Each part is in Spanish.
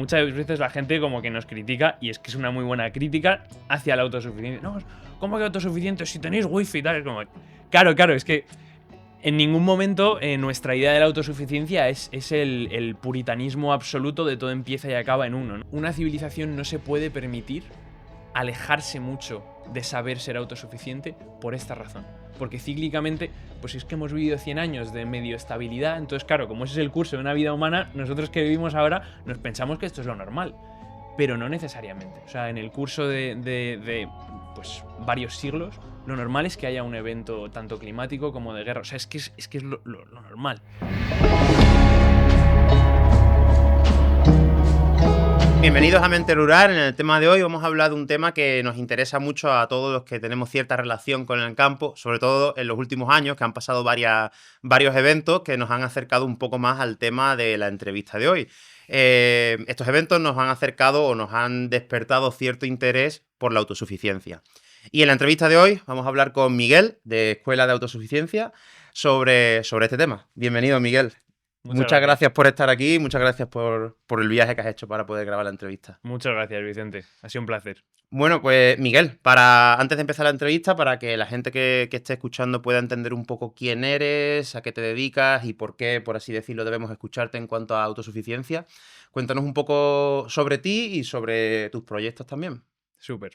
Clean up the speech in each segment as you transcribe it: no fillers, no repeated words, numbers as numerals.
muchas veces la gente como que nos critica, y es que es una muy buena crítica hacia la autosuficiencia. No, ¿cómo que autosuficiente? Si tenéis wifi y tal. Es como, claro, es que en ningún momento nuestra idea de la autosuficiencia es el puritanismo absoluto de todo empieza y acaba en uno, ¿no? Una civilización no se puede permitir alejarse mucho de saber ser autosuficiente por esta razón. Porque cíclicamente, pues es que hemos vivido 100 años de medio estabilidad, entonces claro, como ese es el curso de una vida humana, nosotros que vivimos ahora nos pensamos que esto es lo normal. Pero no necesariamente. O sea, en el curso de pues, varios siglos, lo normal es que haya un evento tanto climático como de guerra. O sea, es que es lo normal. Bienvenidos a Mente Rural. En el tema de hoy vamos a hablar de un tema que nos interesa mucho a todos los que tenemos cierta relación con el campo, sobre todo en los últimos años, que han pasado varios eventos que nos han acercado un poco más al tema de la entrevista de hoy. Estos eventos nos han acercado o nos han despertado cierto interés por la autosuficiencia. Y en la entrevista de hoy vamos a hablar con Miguel, de Escuela de Autosuficiencia, sobre este tema. Bienvenido, Miguel. Muchas gracias por estar aquí, muchas gracias por el viaje que has hecho para poder grabar la entrevista. Muchas gracias, Vicente. Ha sido un placer. Bueno, pues Miguel, antes de empezar la entrevista, para que la gente que esté escuchando pueda entender un poco quién eres, a qué te dedicas y por qué, por así decirlo, debemos escucharte en cuanto a autosuficiencia, cuéntanos un poco sobre ti y sobre tus proyectos también. Súper.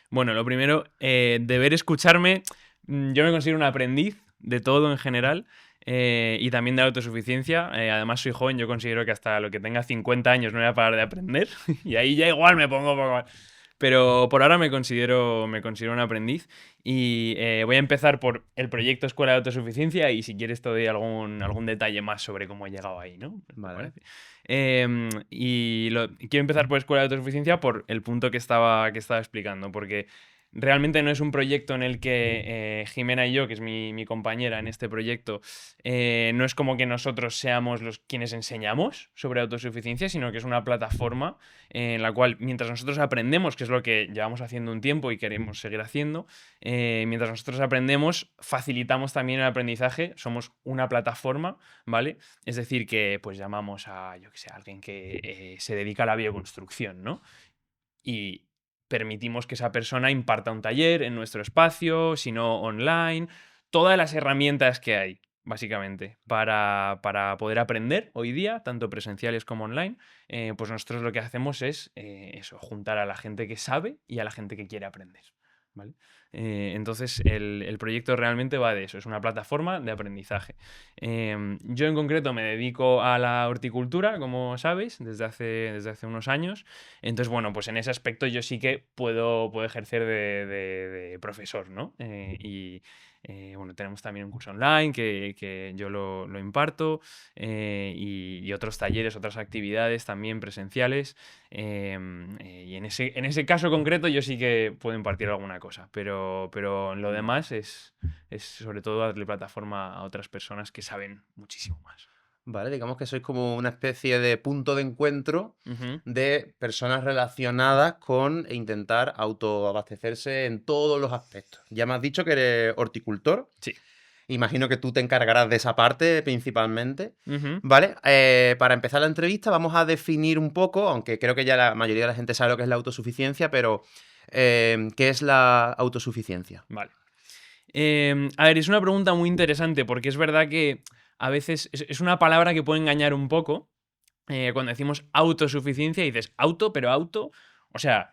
Bueno, lo primero, deber escucharme. Yo me considero un aprendiz de todo en general. Y también de la autosuficiencia. Además soy joven, yo considero que hasta lo que tenga 50 años no voy a parar de aprender. Y ahí ya igual me pongo poco más. Pero por ahora me considero un aprendiz. Y voy a empezar por el proyecto Escuela de Autosuficiencia. Y si quieres te doy algún detalle más sobre cómo he llegado ahí, ¿no? Vale. Quiero empezar por Escuela de Autosuficiencia por el punto que estaba explicando. Porque realmente no es un proyecto en el que Jimena y yo, que es mi compañera en este proyecto, no es como que nosotros seamos los quienes enseñamos sobre autosuficiencia, sino que es una plataforma en la cual, mientras nosotros aprendemos, que es lo que llevamos haciendo un tiempo y queremos seguir haciendo, mientras nosotros aprendemos, facilitamos también el aprendizaje, somos una plataforma, ¿vale? Es decir, que pues llamamos a, yo que sé, a alguien que se dedica a la bioconstrucción, ¿no? Y permitimos que esa persona imparta un taller en nuestro espacio, si no online, todas las herramientas que hay, básicamente, para poder aprender hoy día, tanto presenciales como online, pues nosotros lo que hacemos es eso, juntar a la gente que sabe y a la gente que quiere aprender, ¿vale? Entonces el proyecto realmente va de eso, es una plataforma de aprendizaje. Yo en concreto me dedico a la horticultura, como sabéis, desde hace unos años. Entonces, bueno, pues en ese aspecto yo sí que puedo ejercer de profesor, ¿no? Bueno, tenemos también un curso online que yo lo imparto, y otros talleres, otras actividades también presenciales. Y en ese caso concreto yo sí que puedo impartir alguna cosa, pero en lo demás es sobre todo darle plataforma a otras personas que saben muchísimo más. Vale, digamos que sois como una especie de punto de encuentro Ujú. de personas relacionadas con intentar autoabastecerse en todos los aspectos. Ya me has dicho que eres horticultor. Sí. Imagino que tú te encargarás de esa parte principalmente. Ujú. ¿Vale? Para empezar la entrevista vamos a definir un poco, aunque creo que ya la mayoría de la gente sabe lo que es la autosuficiencia, pero ¿qué es la autosuficiencia? Vale. A ver, es una pregunta muy interesante porque es verdad que a veces es una palabra que puede engañar un poco. Cuando decimos autosuficiencia dices auto, pero auto, o sea,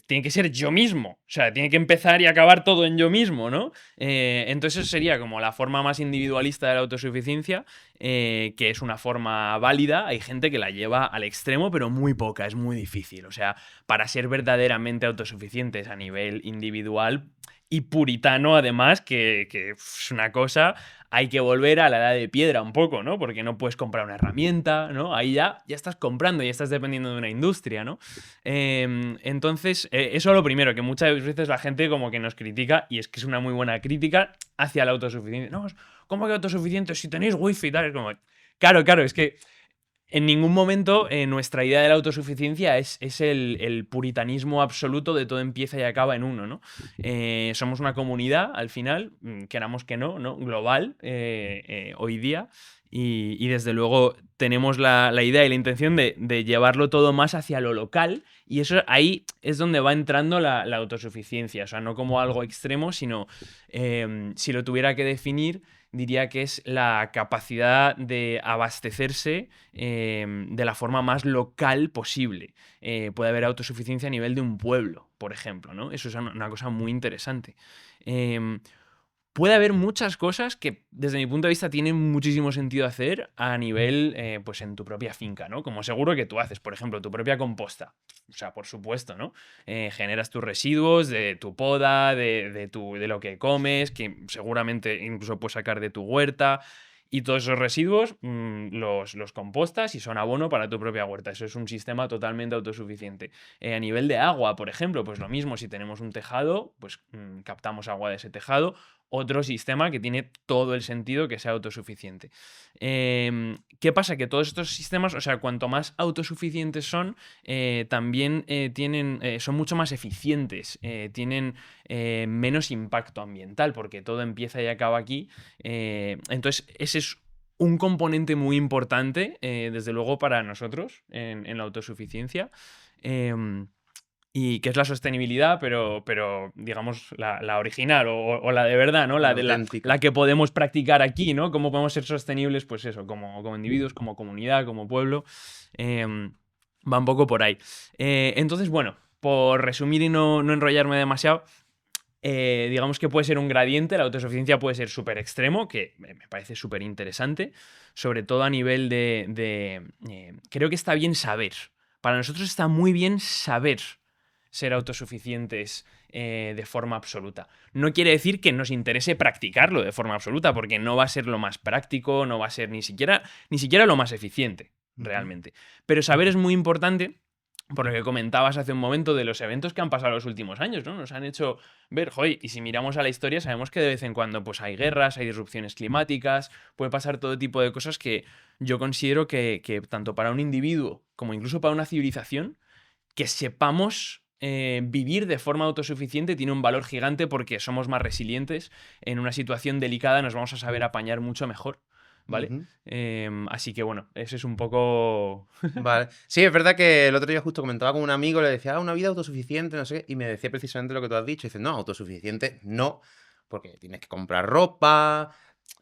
tiene que ser yo mismo, o sea, tiene que empezar y acabar todo en yo mismo, ¿no? Entonces eso sería como la forma más individualista de la autosuficiencia, que es una forma válida. Hay gente que la lleva al extremo, pero muy poca, es muy difícil. O sea, para ser verdaderamente autosuficientes a nivel individual y puritano, además, que es una cosa, hay que volver a la edad de piedra un poco, ¿no? Porque no puedes comprar una herramienta, ¿no? Ahí ya estás comprando, ya estás dependiendo de una industria, ¿no? Entonces, eso es lo primero, que muchas veces la gente como que nos critica, y es que es una muy buena crítica hacia la autosuficiencia. No, ¿cómo que autosuficiente? Si tenéis wifi y tal. Es como, claro, es que En ningún momento nuestra idea de la autosuficiencia es el puritanismo absoluto de todo empieza y acaba en uno, ¿no? Somos una comunidad, al final, queramos que no, ¿no? Global, hoy día, y desde luego tenemos la idea y la intención de llevarlo todo más hacia lo local, y eso ahí es donde va entrando la autosuficiencia, o sea, no como algo extremo, sino si lo tuviera que definir, diría que es la capacidad de abastecerse de la forma más local posible. Puede haber autosuficiencia a nivel de un pueblo, por ejemplo, ¿no? Eso es una cosa muy interesante. Eh, Puede haber muchas cosas que, desde mi punto de vista, tienen muchísimo sentido hacer a nivel, pues en tu propia finca, ¿no? Como seguro que tú haces, por ejemplo, tu propia composta. O sea, por supuesto, ¿no? Generas tus residuos de tu poda, de lo que comes, que seguramente incluso puedes sacar de tu huerta. Y todos esos residuos los compostas y son abono para tu propia huerta. Eso es un sistema totalmente autosuficiente. A nivel de agua, por ejemplo, pues lo mismo, si tenemos un tejado, pues captamos agua de ese tejado. Otro sistema que tiene todo el sentido que sea autosuficiente. ¿Qué pasa? Que todos estos sistemas, o sea, cuanto más autosuficientes son, también son mucho más eficientes, tienen menos impacto ambiental, porque todo empieza y acaba aquí. Entonces, ese es un componente muy importante, desde luego, para nosotros en la autosuficiencia. Y que es la sostenibilidad, pero digamos, la original o la de verdad, ¿no? La La auténtica. que podemos practicar aquí, ¿no? Cómo podemos ser sostenibles, pues eso, como individuos, como comunidad, como pueblo. Va un poco por ahí. Entonces, bueno, por resumir y no enrollarme demasiado, digamos que puede ser un gradiente, la autosuficiencia puede ser súper extremo, que me parece súper interesante, sobre todo a nivel creo que está bien saber. Para nosotros está muy bien saber ser autosuficientes de forma absoluta. No quiere decir que nos interese practicarlo de forma absoluta, porque no va a ser lo más práctico, no va a ser ni siquiera lo más eficiente, Ujú. realmente. Pero saber es muy importante. Por lo que comentabas hace un momento de los eventos que han pasado los últimos años, ¿no? Nos han hecho ver, joder, y si miramos a la historia, sabemos que de vez en cuando pues, hay guerras, hay disrupciones climáticas, puede pasar todo tipo de cosas que yo considero que tanto para un individuo como incluso para una civilización, que sepamos vivir de forma autosuficiente tiene un valor gigante porque somos más resilientes. En una situación delicada nos vamos a saber apañar mucho mejor, ¿vale? Ujú. Así que bueno, ese es un poco... Vale. Sí, es verdad que el otro día justo comentaba con un amigo, le decía, una vida autosuficiente, no sé qué, y me decía precisamente lo que tú has dicho. Y dice, no, autosuficiente no, porque tienes que comprar ropa,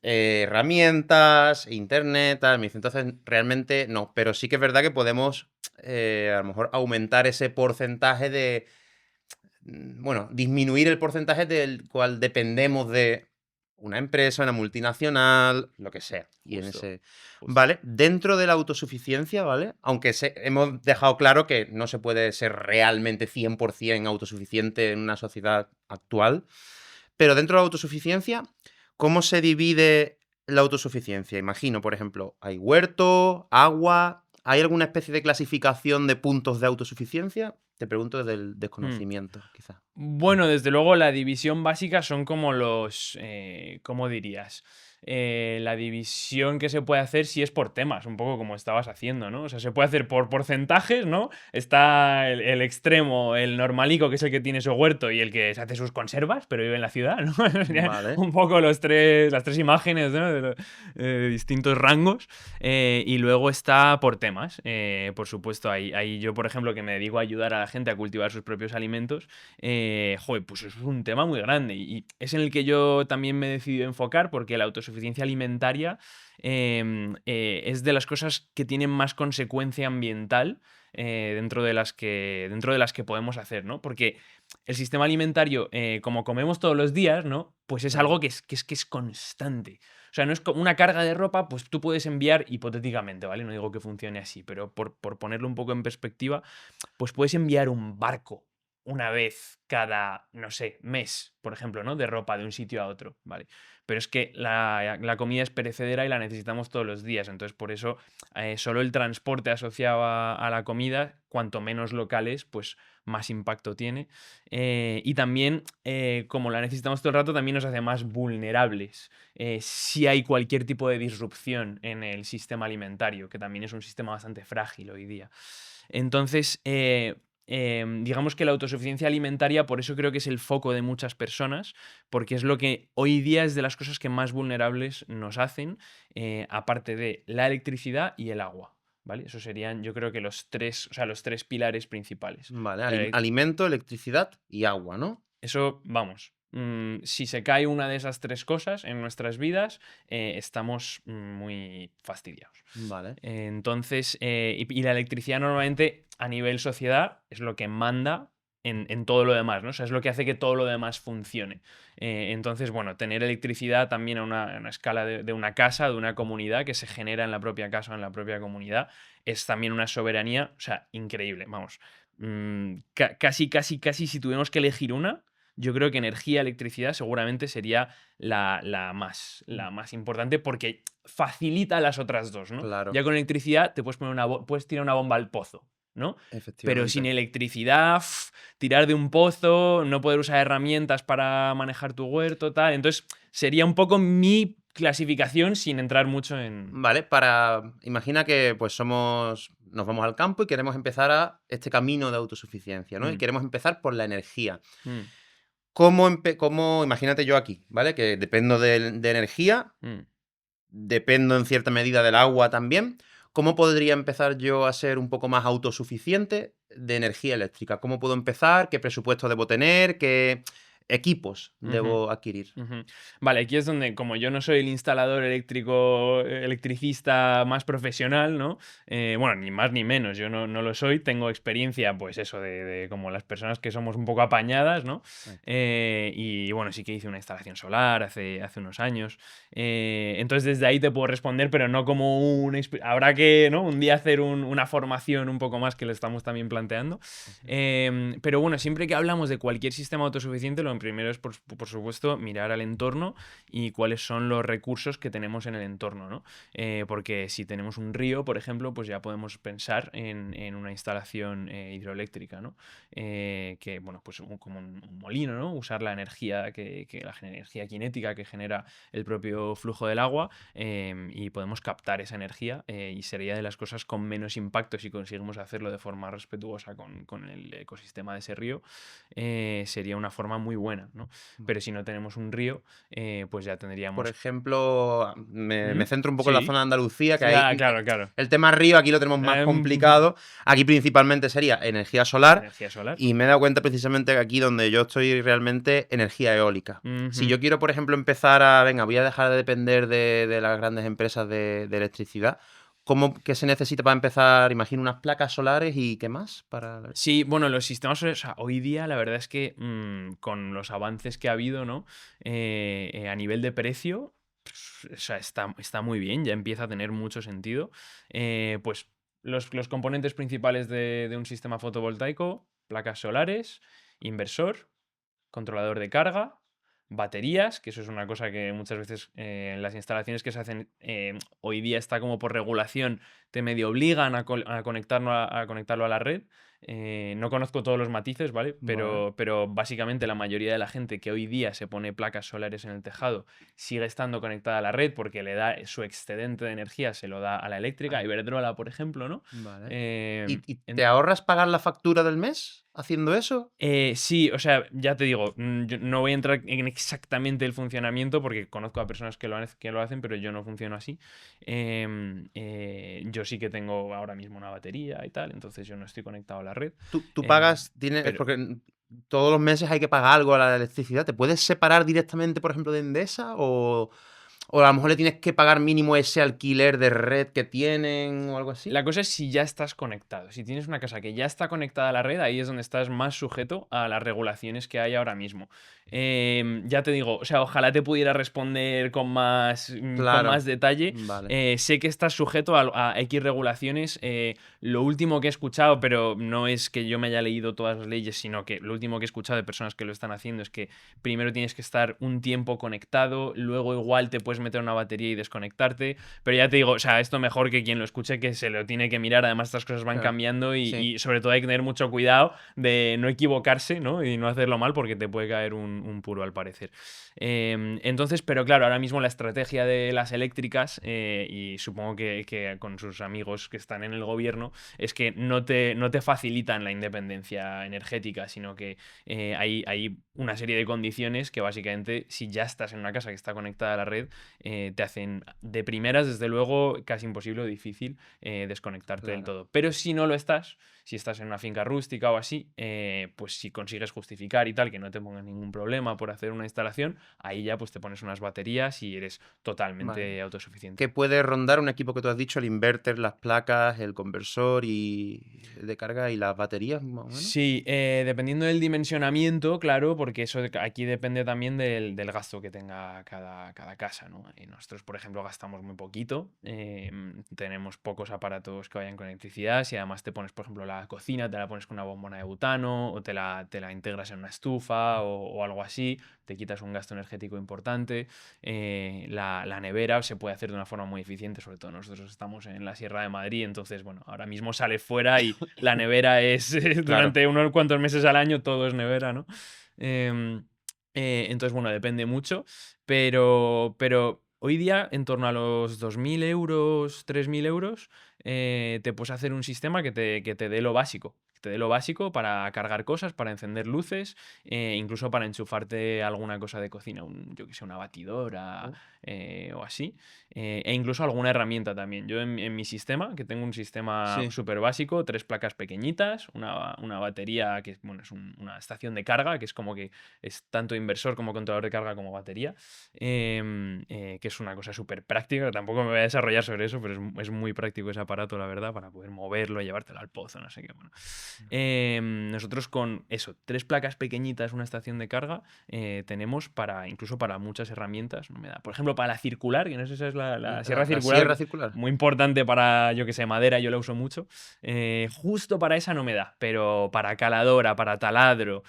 herramientas, internet, tal. Me dice, entonces realmente no, pero sí que es verdad que podemos a lo mejor aumentar ese porcentaje de, bueno, disminuir el porcentaje del cual dependemos de una empresa, una multinacional, lo que sea. Y en Justo, ese. justo. Vale, dentro de la autosuficiencia, ¿vale? Aunque hemos dejado claro que no se puede ser realmente 100% autosuficiente en una sociedad actual, pero dentro de la autosuficiencia, ¿cómo se divide la autosuficiencia? Imagino, por ejemplo, hay huerto, agua. ¿Hay alguna especie de clasificación de puntos de autosuficiencia? Te pregunto desde el Hmm. desconocimiento, quizás. Bueno, desde luego la división básica son como ¿cómo dirías? La división que se puede hacer si es por temas, un poco como estabas haciendo, ¿no? O sea, se puede hacer por porcentajes, ¿no? Está el extremo, el normalico, que es el que tiene su huerto y el que se hace sus conservas, pero vive en la ciudad, ¿no? Serían Vale. un poco las tres imágenes, ¿no? De distintos rangos. Y luego está por temas, por supuesto. Ahí yo, por ejemplo, que me dedico a ayudar a la gente a cultivar sus propios alimentos, joder, pues eso es un tema muy grande y es en el que yo también me he decidido enfocar porque la autosuficiencia alimentaria es de las cosas que tienen más consecuencia ambiental dentro de las que podemos hacer, ¿no? Porque el sistema alimentario, como comemos todos los días, ¿no? Pues es Claro. algo que es constante. O sea, no es como una carga de ropa, pues tú puedes enviar hipotéticamente, ¿vale? No digo que funcione así, pero por ponerlo un poco en perspectiva, pues puedes enviar un barco una vez cada, no sé, mes, por ejemplo, ¿no? De ropa de un sitio a otro, ¿vale? Pero es que la comida es perecedera y la necesitamos todos los días, entonces por eso solo el transporte asociado a la comida, cuanto menos locales, pues más impacto tiene. Y también, como la necesitamos todo el rato, también nos hace más vulnerables si hay cualquier tipo de disrupción en el sistema alimentario, que también es un sistema bastante frágil hoy día. Entonces, digamos que la autosuficiencia alimentaria, por eso creo que es el foco de muchas personas, porque es lo que hoy día es de las cosas que más vulnerables nos hacen, aparte de la electricidad y el agua. ¿Vale? Esos serían, yo creo que los tres, o sea, los tres pilares principales. Vale, La elec- alimento, electricidad y agua, ¿no? Eso, vamos. Si se cae una de esas tres cosas en nuestras vidas, estamos muy fastidiados. Vale. Entonces, y la electricidad normalmente a nivel sociedad es lo que manda en todo lo demás, ¿no? O sea, es lo que hace que todo lo demás funcione. Entonces, bueno, tener electricidad también a una escala de una casa, de una comunidad que se genera en la propia casa o en la propia comunidad, es también una soberanía, o sea, increíble, vamos. Casi, si tuviéramos que elegir una, yo creo que energía, electricidad seguramente sería la más importante porque facilita las otras dos, ¿no? Claro, Ya con electricidad te puedes poner puedes tirar una bomba al pozo, ¿no? Pero sin efectivamente. electricidad, tirar de un pozo, no poder usar herramientas para manejar tu huerto, tal. Entonces, sería un poco mi clasificación sin entrar mucho en. Vale, imagina que pues nos vamos al campo y queremos empezar a este camino de autosuficiencia, ¿no? Y Mm, queremos empezar por la energía. mm, Imagínate yo aquí, ¿vale? Que dependo de energía, mm. dependo en cierta medida del agua también. ¿Cómo podría empezar yo a ser un poco más autosuficiente de energía eléctrica? ¿Cómo puedo empezar? ¿Qué presupuesto debo tener? ¿Qué equipos Ujú. debo adquirir? Ujú. Vale, aquí es donde, como yo no soy el instalador eléctrico, electricista más profesional, ¿no? Bueno, ni más ni menos, yo no lo soy, tengo experiencia, pues eso, de como las personas que somos un poco apañadas, ¿no? Ahí. Y bueno, sí que hice una instalación solar hace unos años. Entonces desde ahí te puedo responder, pero no como habrá que, ¿no? Un día hacer una formación un poco más que lo estamos también planteando. Ujú. Pero bueno, siempre que hablamos de cualquier sistema autosuficiente, lo primero es, por supuesto, mirar al entorno y cuáles son los recursos que tenemos en el entorno, ¿no? Porque si tenemos un río, por ejemplo, pues ya podemos pensar en una instalación hidroeléctrica, ¿no? Que, bueno, pues como un molino, ¿no? Usar la energía, la energía cinética que genera el propio flujo del agua y podemos captar esa energía y sería de las cosas con menos impacto si conseguimos hacerlo de forma respetuosa con el ecosistema de ese río, sería una forma muy buena, ¿no? Pero si no tenemos un río, pues ya Por tendríamos. ejemplo, ¿Mm? me centro un poco en la zona Sí. de Andalucía, que Ah, hay claro, claro. el tema río, aquí lo tenemos más Em, complicado. Aquí principalmente sería energía solar Energía solar. y me he dado cuenta precisamente que aquí donde yo estoy realmente energía eólica. Si Ujú. yo quiero, por ejemplo, venga, voy a dejar de depender de las grandes empresas de electricidad, ¿qué se necesita para empezar? Imagino unas placas solares y ¿qué más? Sí, bueno, los sistemas solares, o sea, hoy día la verdad es que con los avances que ha habido, ¿no? A nivel de precio, pues, o sea, está muy bien, ya empieza a tener mucho sentido. Pues los componentes principales de un sistema fotovoltaico, placas solares, inversor, controlador de carga, baterías, que eso es una cosa que muchas veces en las instalaciones que se hacen hoy día está como por regulación, te medio obligan a conectarlo a la red. No conozco todos los matices, ¿vale? Vale. Pero básicamente la mayoría de la gente que hoy día se pone placas solares en el tejado sigue estando conectada a la red porque le da su excedente de energía, se lo da a la eléctrica, Ah, Iberdrola, por ejemplo, ¿no? vale. Eh, ¿Y te en- ahorras pagar la factura del mes haciendo eso? Sí, o sea, ya te digo, yo no voy a entrar en exactamente el funcionamiento porque conozco a personas que lo hacen, pero yo no funciono así. Yo sí que tengo ahora mismo una batería y tal, entonces yo no estoy conectado a la red. Tú eh, pagas, tienes, pero porque todos los meses hay que pagar algo a la electricidad. ¿Te puedes separar directamente, por ejemplo, de Endesa? O a lo mejor le tienes que pagar mínimo ese alquiler de red que tienen o algo así. La cosa es si ya estás conectado. Si tienes una casa que ya está conectada a la red, ahí es donde estás más sujeto a las regulaciones que hay ahora mismo. Ya te digo, o sea, ojalá te pudiera responder con Claro, más detalle. vale. Sé que estás sujeto a X regulaciones. Lo último que he escuchado, pero no es que yo me haya leído todas las leyes, sino que lo último que he escuchado de personas que lo están haciendo es que primero tienes que estar un tiempo conectado, luego igual te puedes meter una batería y desconectarte. Pero ya te digo, o sea, esto mejor que quien lo escuche que se lo tiene que mirar. Además, estas cosas van Claro. cambiando Sí. y sobre todo hay que tener mucho cuidado de no equivocarse, ¿no? Y no hacerlo mal porque te puede caer un puro al parecer. Entonces, pero claro, ahora mismo la estrategia de las eléctricas, y supongo que con sus amigos que están en el gobierno, es que no te facilitan la independencia energética, sino que hay una serie de condiciones que básicamente, si ya estás en una casa que está conectada a la red, te hacen de primeras, desde luego, casi imposible o difícil desconectarte del Claro. todo. Pero si no lo estás, si estás en una finca rústica o así, pues si consigues justificar y tal, que no te pongan ningún problema por hacer una instalación, ahí ya pues te pones unas baterías y eres Vale. totalmente autosuficiente. Que puede rondar un equipo que tú has dicho, el inverter, las placas, el conversor y de carga y las baterías, más o menos. Sí, dependiendo del dimensionamiento, claro, porque eso aquí depende también del gasto que tenga cada casa, ¿no? Y nosotros, por ejemplo, gastamos muy poquito, tenemos pocos aparatos que vayan con electricidad. Si además te pones, por ejemplo, la cocina, te la pones con una bombona de butano o te la integras en una estufa o algo así, te quitas un gasto energético importante. La nevera se puede hacer de una forma muy eficiente, sobre todo nosotros estamos en la Sierra de Madrid, entonces, bueno, ahora mismo sales fuera y la nevera es Claro. durante unos cuantos meses al año, todo es nevera, ¿no? Em, entonces, bueno, depende mucho, pero hoy día, en torno a los 2.000 euros, 3.000 euros, te puedes hacer un sistema que te dé lo básico. Que te dé lo básico para cargar cosas, para encender luces, incluso para enchufarte alguna cosa de cocina, yo que sé, una batidora o así, e incluso alguna herramienta también. Yo en mi sistema, que tengo un sistema Sí. súper básico, 3 placas pequeñitas, una batería que bueno, es una estación de carga, que es como que es tanto inversor como controlador de carga como batería, que es una cosa súper práctica. Tampoco me voy a desarrollar sobre eso, pero es muy práctico ese aparato, la verdad, para poder moverlo, llevártelo al pozo, no sé qué. Bueno. Nosotros con eso, 3 placas pequeñitas, una estación de carga, tenemos incluso para muchas herramientas, no me da. Por ejemplo, para la circular, que no sé si es la sierra La circular, sierra circular. muy importante para, yo que sé, madera, yo la uso mucho. Justo para esa no me da, pero para caladora, para taladro,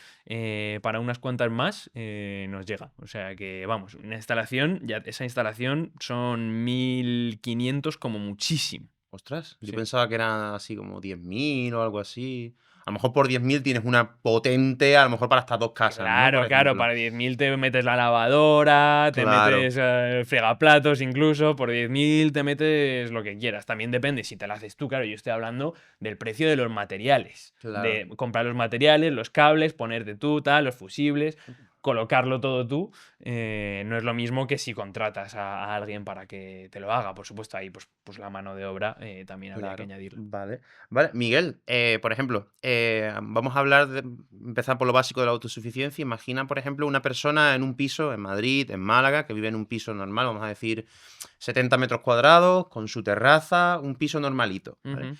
para unas cuantas más, nos llega. O sea que, vamos, esa instalación son 1.500 como muchísimo. Ostras, yo Sí. pensaba que era así como 10.000 o algo así. A lo mejor por 10.000 tienes una potente, a lo mejor para estas dos casas, ¿no? Por Claro, claro, ejemplo. para 10.000 te metes la lavadora, te Claro, metes fregaplatos incluso, por 10.000 te metes lo que quieras. También depende si te la haces tú, claro, yo estoy hablando del precio de los materiales, claro. de comprar los materiales, los cables, ponerte tú, tal, los fusibles, colocarlo todo tú. No es lo mismo que si contratas a alguien para que te lo haga. Por supuesto, ahí pues la mano de obra también habría que Claro, añadirla. vale. Vale, Miguel, por ejemplo, vamos a hablar empezar por lo básico de la autosuficiencia. Imagina, por ejemplo, una persona en un piso en Madrid, en Málaga, que vive en un piso normal, vamos a decir 70 metros cuadrados, con su terraza, un piso normalito, ¿vale? Ujú.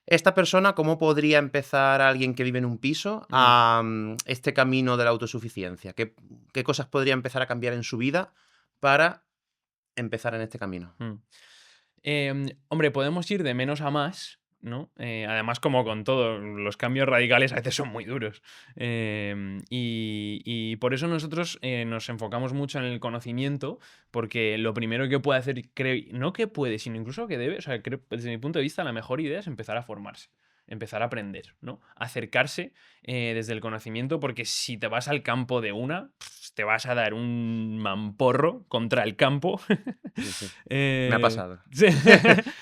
Esta persona, ¿cómo podría empezar alguien que vive en un piso Mm. a este camino de la autosuficiencia? ¿Qué cosas podría empezar a cambiar en su vida para empezar en este camino? Mm. Hombre, podemos ir de menos a más, ¿no? Además, como con todo, los cambios radicales a veces son muy duros. Y por eso nosotros nos enfocamos mucho en el conocimiento, porque lo primero que puede hacer, creo, no que puede, sino incluso que debe, o sea, creo, desde mi punto de vista, la mejor idea es empezar a formarse. Empezar a aprender, ¿no? Acercarse desde el conocimiento, porque si te vas al campo de una, te vas a dar un mamporro contra el campo. Sí, sí. Me ha Eh, pasado. sí.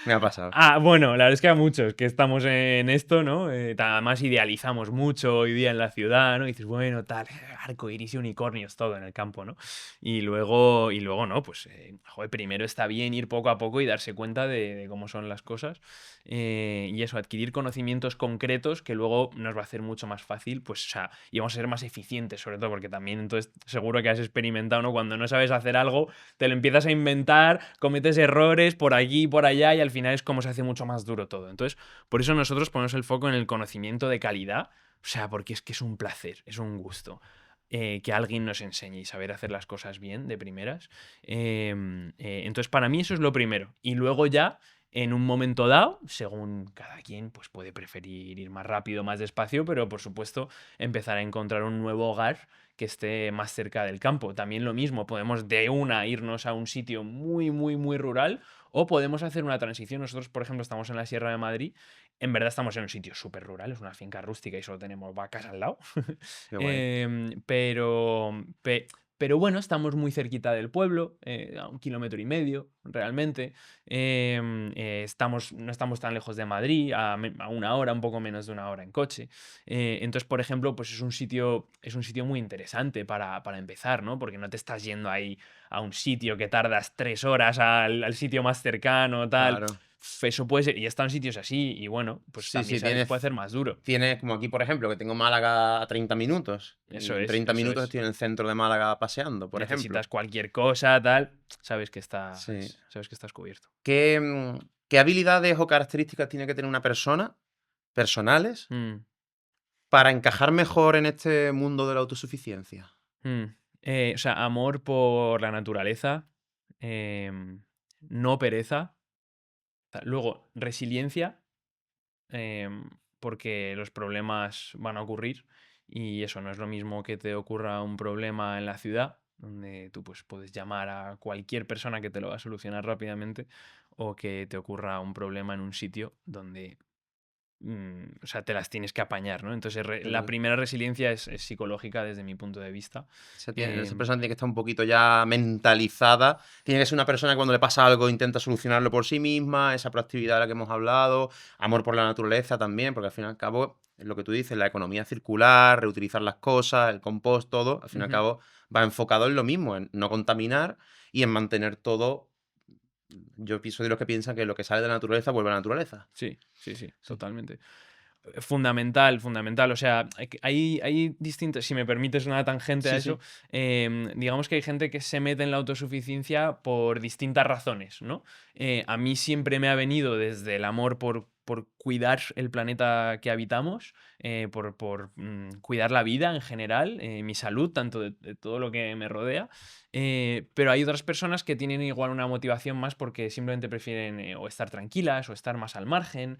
Me ha pasado. Bueno, la verdad es que a muchos que estamos en esto, ¿no? Además idealizamos mucho hoy día en la ciudad, ¿no? Y dices, bueno, tal, arco iris y unicornios, todo en el campo, ¿no? Y luego no, pues, joder, primero está bien ir poco a poco y darse cuenta de cómo son las cosas. Y eso, adquirir conocimiento conocimientos concretos que luego nos va a hacer mucho más fácil, pues, o sea, y vamos a ser más eficientes, sobre todo, porque también entonces seguro que has experimentado, ¿no? Cuando no sabes hacer algo, te lo empiezas a inventar, cometes errores por aquí y por allá y al final es como se hace mucho más duro todo. Entonces, por eso nosotros ponemos el foco en el conocimiento de calidad, o sea, porque es que es un placer, es un gusto. Que alguien nos enseñe y saber hacer las cosas bien de primeras. Entonces, para mí eso es lo primero. Y luego ya, en un momento dado, según cada quien, pues puede preferir ir más rápido, más despacio, pero por supuesto empezar a encontrar un nuevo hogar que esté más cerca del campo. También lo mismo, podemos de una irnos a un sitio muy, muy, muy rural o podemos hacer una transición. Nosotros, por ejemplo, estamos en la Sierra de Madrid. En verdad estamos en un sitio súper rural, es una finca rústica y solo tenemos vacas al lado. Qué guay. Pero bueno, estamos muy cerquita del pueblo, a 1,5 kilómetros realmente. No estamos tan lejos de Madrid, a 1 hora, un poco menos de 1 hora en coche. Entonces, por ejemplo, pues es un sitio muy interesante para empezar, ¿no? Porque no te estás yendo ahí a un sitio que tardas 3 horas al sitio más cercano, tal. Claro. Eso puede ser, y he estado en sitios así, y bueno, pues Sí, también sí, se puede tienes, hacer más duro. tienes como aquí, por ejemplo, que tengo Málaga a 30 minutos. Eso En es, 30 eso minutos es. estoy en el centro de Málaga paseando, por ejemplo. Necesitas cualquier cosa, tal, Sí. sabes que estás cubierto. ¿Qué habilidades o características tiene que tener una persona, personales, Mm, para encajar mejor en este mundo de la autosuficiencia? mm. O sea, amor por la naturaleza, em, no pereza, luego resiliencia, em, porque los problemas van a ocurrir y eso no es lo mismo que te ocurra un problema en la ciudad, donde tú pues, puedes llamar a cualquier persona que te lo va a solucionar rápidamente, o que te ocurra un problema en un sitio donde o sea, te las tienes que apañar, ¿no? Entonces, la Total. primera resiliencia es psicológica desde mi punto de vista. Esa Em, persona tiene que estar un poquito ya mentalizada. Tiene que ser una persona que cuando le pasa algo intenta solucionarlo por sí misma, esa proactividad de la que hemos hablado, amor por la naturaleza también, porque al fin y al cabo, es lo que tú dices, la economía circular, reutilizar las cosas, el compost, todo, al fin y al ujú, cabo va enfocado en lo mismo, en no contaminar y en mantener todo. Yo soy de los que piensan que lo que sale de la naturaleza vuelve a la naturaleza. sí, sí, sí, Sí. totalmente. Fundamental, fundamental. O sea, hay distintas, si me permites una tangente a Sí, eso, sí. digamos que hay gente que se mete en la autosuficiencia por distintas razones, ¿no? A mí siempre me ha venido desde el amor por cuidar el planeta que habitamos, por cuidar la vida en general, mi salud, tanto de todo lo que me rodea. Pero hay otras personas que tienen igual una motivación más porque simplemente prefieren o estar tranquilas o estar más al margen,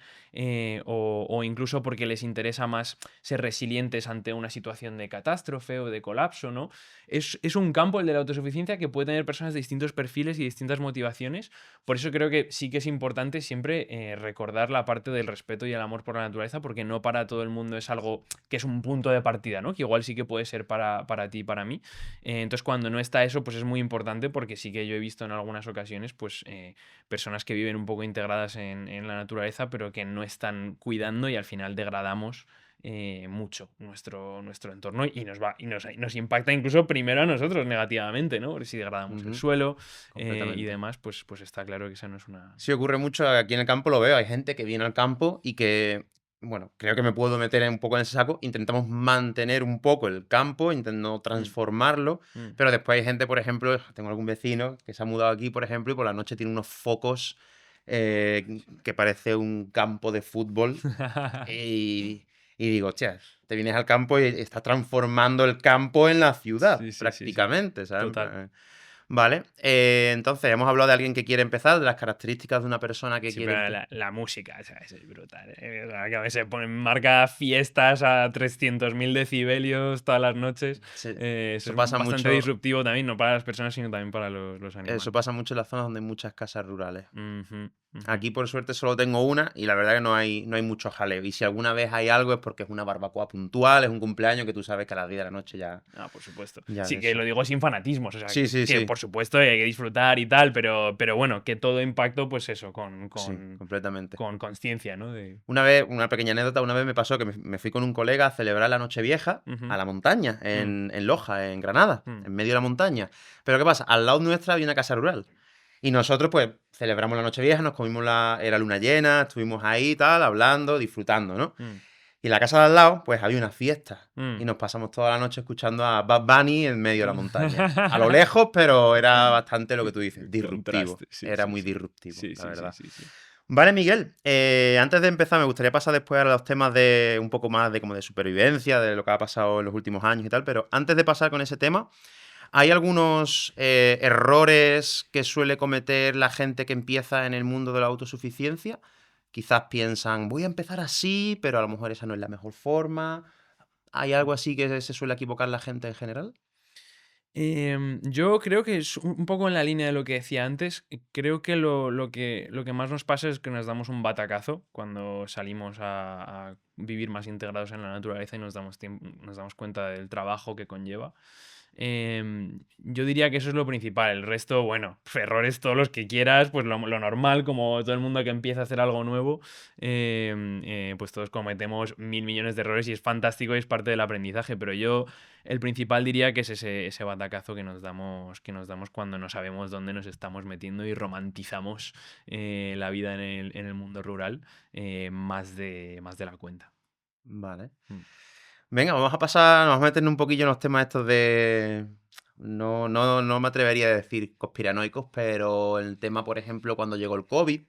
o incluso porque les interesa más ser resilientes ante una situación de catástrofe o de colapso, ¿no? Es un campo, el de la autosuficiencia, que puede tener personas de distintos perfiles y distintas motivaciones. Por eso creo que sí que es importante siempre recordar la parte del respeto y el amor por la naturaleza, porque no para todo el mundo es algo que es un punto de partida, ¿no? Que igual sí que puede ser para ti y para mí. Entonces, cuando no está eso, pues es muy importante, porque sí que yo he visto en algunas ocasiones, pues, personas que viven un poco integradas en la naturaleza, pero que no están cuidando y al final degradamos mucho nuestro entorno y nos impacta incluso primero a nosotros negativamente, ¿no? Porque si degradamos el Ujú, suelo y completamente. demás, pues está claro que esa no es una... Sí, ocurre mucho, aquí en el campo lo veo, hay gente que viene al campo y que, bueno, creo que me puedo meter un poco en ese saco, intentamos mantener un poco el campo, intentando Mm, transformarlo, mm. pero después hay gente, por ejemplo, tengo algún vecino que se ha mudado aquí, por ejemplo, y por la noche tiene unos focos que parece un campo de fútbol y, y digo, hostia, te vienes al campo y estás transformando el campo en la ciudad, Sí, sí, sí, sí. prácticamente, ¿sabes? En Total. plan, vale, entonces hemos hablado de alguien que quiere empezar, de las características de una persona que Sí, quiere pero empezar. la música, o sea, es brutal. O sea, que a veces marca fiestas a 300.000 decibelios todas las noches. Eso Eso es pasa bastante mucho, disruptivo también, no para las personas, sino también para los eso animales. pasa mucho en las zonas donde hay muchas casas rurales. Ujú, ujú. Aquí, por suerte, solo tengo una y la verdad que no hay mucho jaleo. Y si alguna vez hay algo es porque es una barbacoa puntual, es un cumpleaños que tú sabes que a las 10 de la noche ya, Por supuesto. ya Sí de que eso. lo digo sin fanatismos, o sea, Sí, sí, que sí. por supuesto hay que disfrutar y tal, pero bueno, que todo impacto, pues eso, Sí, completamente. con conciencia, ¿no? Una vez, una pequeña anécdota, una vez me pasó que me fui con un colega a celebrar la Nochevieja a Ujú, la montaña, mm, en Loja, en Granada, mm, en medio de la montaña. Pero ¿qué pasa? Al lado nuestra había una casa rural. Y nosotros, pues, celebramos la Nochevieja, nos comimos era luna llena, estuvimos ahí, tal, hablando, disfrutando, ¿no? Mm, Y en la casa de al lado, pues, había una fiesta. Y mm. nos pasamos toda la noche escuchando a Bad Bunny en medio de la montaña. A lo lejos, pero era bastante lo que tú dices, disruptivo. Contraste, sí, Era sí, muy sí. disruptivo, Sí, la sí, sí, verdad. sí, sí. Vale, Miguel, antes de empezar, me gustaría pasar después a los temas de un poco más de como de supervivencia, de lo que ha pasado en los últimos años y tal, pero antes de pasar con ese tema, hay algunos errores que suele cometer la gente que empieza en el mundo de la autosuficiencia. Quizás piensan, voy a empezar así, pero a lo mejor esa no es la mejor forma. ¿Hay algo así que se suele equivocar la gente en general? Yo creo que es un poco en la línea de lo que decía antes. Creo que lo que más nos pasa es que nos damos un batacazo cuando salimos a vivir más integrados en la naturaleza y nos damos cuenta del trabajo que conlleva. Yo diría que eso es lo principal. El resto, bueno, errores todos los que quieras, pues lo normal, como todo el mundo que empieza a hacer algo nuevo, pues todos cometemos mil millones de errores y es fantástico y es parte del aprendizaje. Pero yo, el principal diría que es ese batacazo que nos damos cuando no sabemos dónde nos estamos metiendo y romantizamos la vida en el mundo rural más de la cuenta. Vale. Mm. Venga, vamos a pasar, vamos a meternos un poquillo en los temas estos de... No me atrevería a decir conspiranoicos, pero el tema, por ejemplo, cuando llegó el COVID,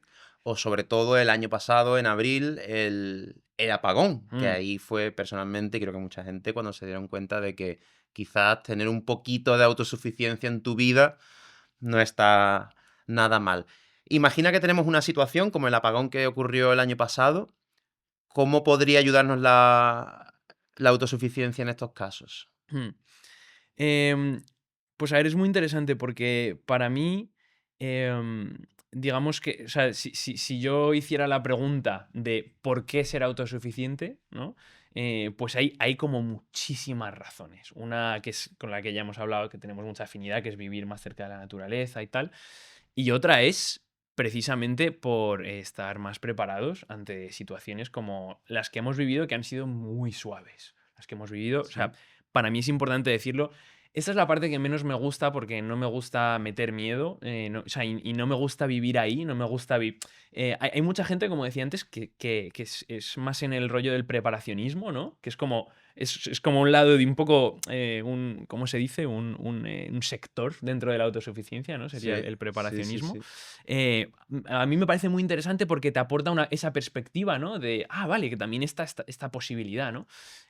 o sobre todo el año pasado, en abril, el apagón, que Mm. ahí fue personalmente, creo que mucha gente, cuando se dieron cuenta de que quizás tener un poquito de autosuficiencia en tu vida no está nada mal. Imagina que tenemos una situación como el apagón que ocurrió el año pasado. ¿Cómo podría ayudarnos la autosuficiencia en estos casos? Mm. Em, pues a ver, es muy interesante porque para mí, em, digamos que, o sea, si yo hiciera la pregunta de por qué ser autosuficiente, ¿no? Pues hay como muchísimas razones. Una que es con la que ya hemos hablado, que tenemos mucha afinidad, que es vivir más cerca de la naturaleza y tal. Y otra es precisamente por estar más preparados ante situaciones como las que hemos vivido, que han sido muy suaves. Las que hemos vivido, o sea, Sí. para mí es importante decirlo. Esta es la parte que menos me gusta porque no me gusta meter miedo, o sea, y no me gusta vivir ahí, no me gusta vivir... hay mucha gente, como decía antes, que es más en el rollo del preparacionismo, ¿no? Que es como, es como un lado de un poco, ¿cómo se dice? Un sector dentro de la autosuficiencia, ¿no? Sería el Sí, sí, sí, preparacionismo. sí. A mí me parece muy interesante porque te aporta esa perspectiva, ¿no? De, vale, que también está esta posibilidad, ¿no?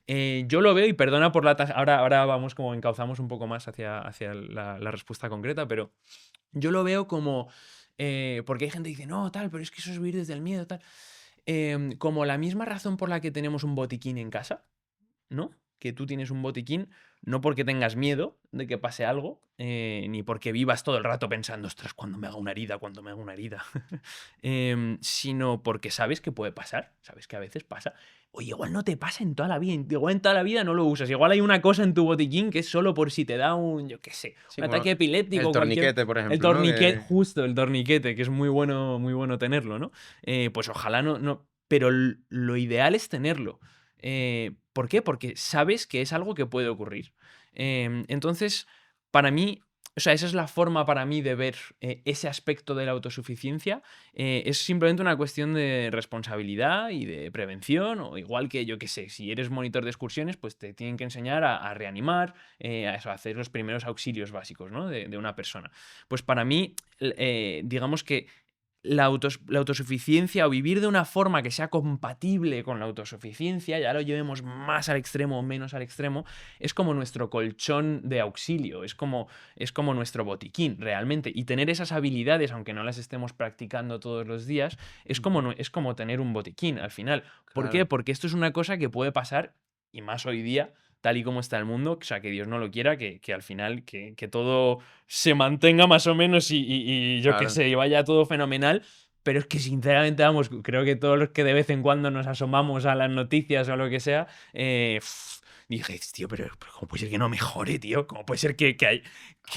Yo lo veo y perdona por ahora vamos como encauzamos un poco más hacia la respuesta concreta, pero yo lo veo como, porque hay gente que dice, no, tal, pero es que eso es vivir desde el miedo, tal. Como la misma razón por la que tenemos un botiquín en casa, ¿no? Que tú tienes un botiquín, no porque tengas miedo de que pase algo, ni porque vivas todo el rato pensando, ostras, cuando me haga una herida, cuando me haga una herida, sino porque sabes que puede pasar, sabes que a veces pasa. O igual no te pasa en toda la vida, igual en toda la vida no lo usas, igual hay una cosa en tu botiquín que es solo por si te da un, yo qué sé, Sí, un como ataque epiléptico el o cualquier... torniquete, por El ejemplo, ¿no? torniquete, justo, el torniquete, que es muy bueno tenerlo, ¿no? Pues ojalá no, pero lo ideal es tenerlo. ¿Por qué? Porque sabes que es algo que puede ocurrir. Entonces, para mí, o sea, esa es la forma para mí de ver ese aspecto de la autosuficiencia. Es simplemente una cuestión de responsabilidad y de prevención, o igual que, yo qué sé, si eres monitor de excursiones, pues te tienen que enseñar a reanimar, a hacer los primeros auxilios básicos, ¿no? de una persona. Pues para mí, digamos que la autosuficiencia o vivir de una forma que sea compatible con la autosuficiencia, ya lo llevemos más al extremo o menos al extremo, es como nuestro colchón de auxilio, es como nuestro botiquín realmente. Y tener esas habilidades, aunque no las estemos practicando todos los días, es como, Ujú. es como tener un botiquín al final. ¿Por qué? Claro, Porque esto es una cosa que puede pasar, y más hoy día, tal y como está el mundo, o sea, que Dios no lo quiera, que al final que todo se mantenga más o menos y yo qué claro. sé, y vaya todo fenomenal. Pero es que sinceramente, vamos, creo que todos los que de vez en cuando nos asomamos a las noticias o a lo que sea, dije, tío, pero ¿cómo puede ser que no mejore, tío? ¿Cómo puede ser que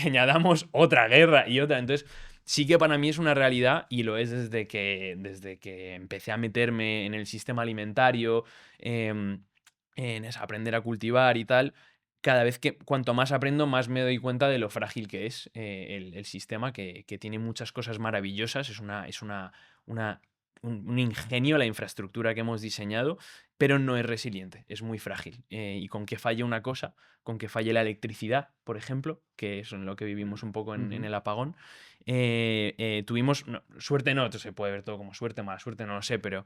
añadamos otra guerra y otra? Entonces, sí que para mí es una realidad y lo es desde que empecé a meterme en el sistema alimentario, en aprender a cultivar y tal. cada vez cuanto más aprendo, más me doy cuenta de lo frágil que es el sistema, que tiene muchas cosas maravillosas, una- un ingenio la infraestructura que hemos diseñado, pero no es resiliente, es muy frágil. Y con que falle una cosa, con que falle la electricidad, por ejemplo, que es en lo que vivimos un poco en Ujú. el apagón, tuvimos, suerte no, se puede ver todo como suerte, mala suerte, no lo sé, pero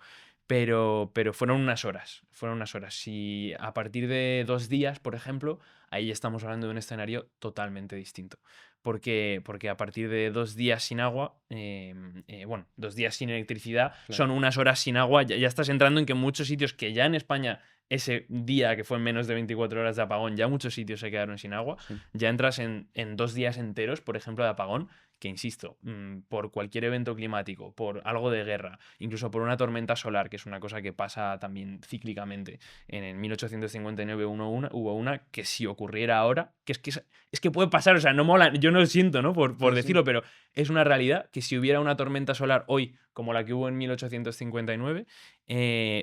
fueron unas horas, fueron unas horas. Si a partir de 2 días, por ejemplo, ahí estamos hablando de un escenario totalmente distinto. Porque a partir de 2 días sin agua, bueno, 2 días sin electricidad, Claro. son unas horas sin agua. Ya estás entrando en que muchos sitios que ya en España, ese día que fue en menos de 24 horas de apagón, ya muchos sitios se quedaron sin agua. Sí. Ya entras en 2 días enteros, por ejemplo, de apagón, que insisto, por cualquier evento climático, por algo de guerra, incluso por una tormenta solar, que es una cosa que pasa también cíclicamente. En el 1859 hubo una que si ocurriera ahora, es que puede pasar, o sea, no mola, yo no lo siento, ¿no? Por Sí, sí. decirlo, pero es una realidad que si hubiera una tormenta solar hoy, como la que hubo en 1859,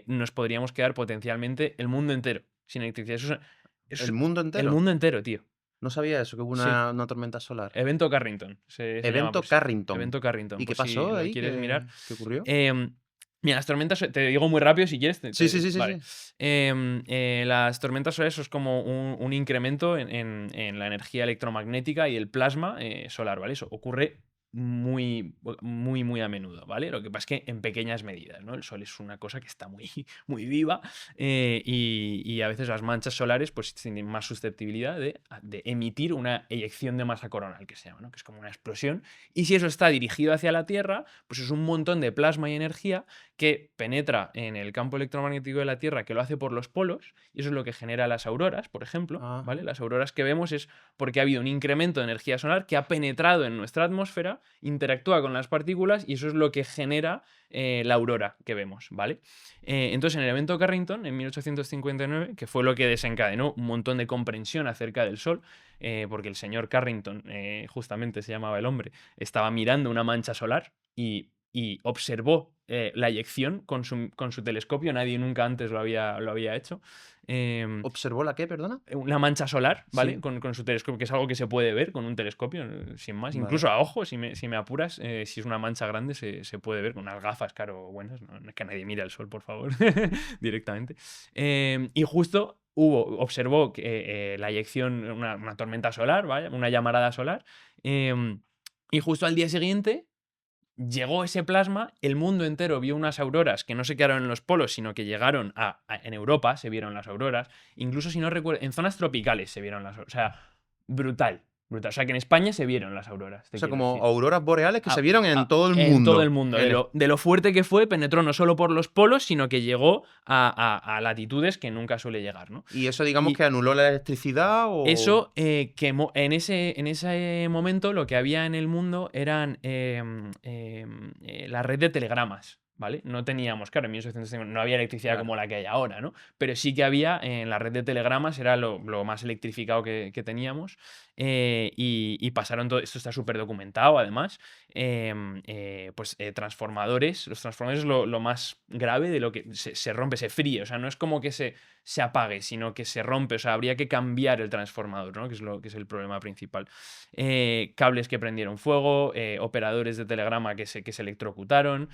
nos podríamos quedar potencialmente el mundo entero sin electricidad. ¿El Es mundo el entero? mundo entero, tío. No sabía eso, que hubo Sí. una tormenta solar. Evento Carrington, se llama Evento por si. Carrington. Evento Carrington, ¿Y qué por si pasó lo ahí? quieres mirar. ¿Qué ocurrió? Mira, las tormentas, te digo muy rápido si quieres. Sí, sí, sí, sí, Vale. sí. Las tormentas solares es como un incremento en la energía electromagnética y el plasma solar, ¿vale? Eso ocurre muy, muy, muy a menudo, ¿vale? Lo que pasa es que en pequeñas medidas, ¿no? El Sol es una cosa que está muy, muy viva y a veces las manchas solares pues tienen más susceptibilidad de emitir una eyección de masa coronal, que se llama, ¿no? Que es como una explosión. Y si eso está dirigido hacia la Tierra, pues es un montón de plasma y energía que penetra en el campo electromagnético de la Tierra, que lo hace por los polos, y eso es lo que genera las auroras, por ejemplo, ¿vale? Ajá. Las auroras que vemos es porque ha habido un incremento de energía solar que ha penetrado en nuestra atmósfera, interactúa con las partículas y eso es lo que genera la aurora que vemos, ¿vale? Entonces, en el evento Carrington, en 1859, que fue lo que desencadenó un montón de comprensión acerca del Sol, porque el señor Carrington, justamente se llamaba el hombre, estaba mirando una mancha solar y observó la eyección con su telescopio. Nadie nunca antes lo había hecho. ¿Observó la qué, perdona? Una mancha solar, ¿vale? Sí. Con su telescopio, que es algo que se puede ver con un telescopio, sin más. Vale. Incluso a ojo, si me apuras, si es una mancha grande, se puede ver con unas gafas, claro, buenas. No es que nadie mire al sol, por favor, directamente. Y justo observó que, la eyección, una tormenta solar, ¿vale? Una llamarada solar. Y justo al día siguiente llegó ese plasma, el mundo entero vio unas auroras que no se quedaron en los polos, sino que llegaron en Europa, se vieron las auroras, incluso si no recuerdo, en zonas tropicales se vieron las auroras, o sea, brutal, brutal. O sea, que en España se vieron las auroras, O te sea, quiero como decir. auroras boreales que se vieron en todo el En todo el mundo. mundo. De lo fuerte que fue, penetró no solo por los polos, sino que llegó a latitudes que nunca suele llegar, ¿no? ¿Y eso digamos Y que anuló la electricidad o...? eso quemó. En ese momento lo que había en el mundo eran la red de telegramas, ¿vale? No teníamos, claro, en 1850 no había electricidad Claro. como la que hay ahora, ¿no? Pero sí que había en la red de telegramas, era lo más electrificado que teníamos. Y pasaron todo, esto está súper documentado además, pues transformadores. Los transformadores es lo más grave de lo que se rompe, se fríe, o sea, no es como que se apague, sino que se rompe. O sea, habría que cambiar el transformador, ¿no? Que es el problema principal. Cables que prendieron fuego, operadores de telegrama que se electrocutaron.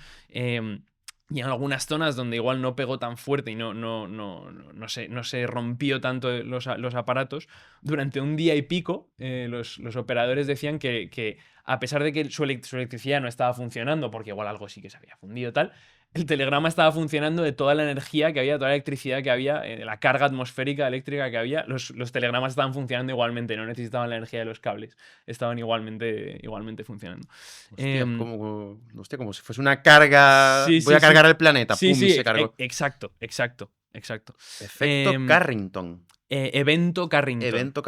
Y en algunas zonas donde igual no pegó tan fuerte y no se rompió tanto los aparatos, durante un día y pico, los operadores decían que a pesar de que su electricidad no estaba funcionando, porque igual algo sí que se había fundido tal, el telegrama estaba funcionando de toda la energía que había, toda la electricidad que había, la carga atmosférica eléctrica que había. Los telegramas estaban funcionando igualmente, no necesitaban la energía de los cables, estaban igualmente funcionando. Hostia, Em, hostia, como si fuese una carga. sí, Voy sí, a sí. cargar el planeta, Sí, pum, y sí, se cargó. exacto, exacto, exacto. Efecto Em, Carrington. Evento Carrington. Evento Evento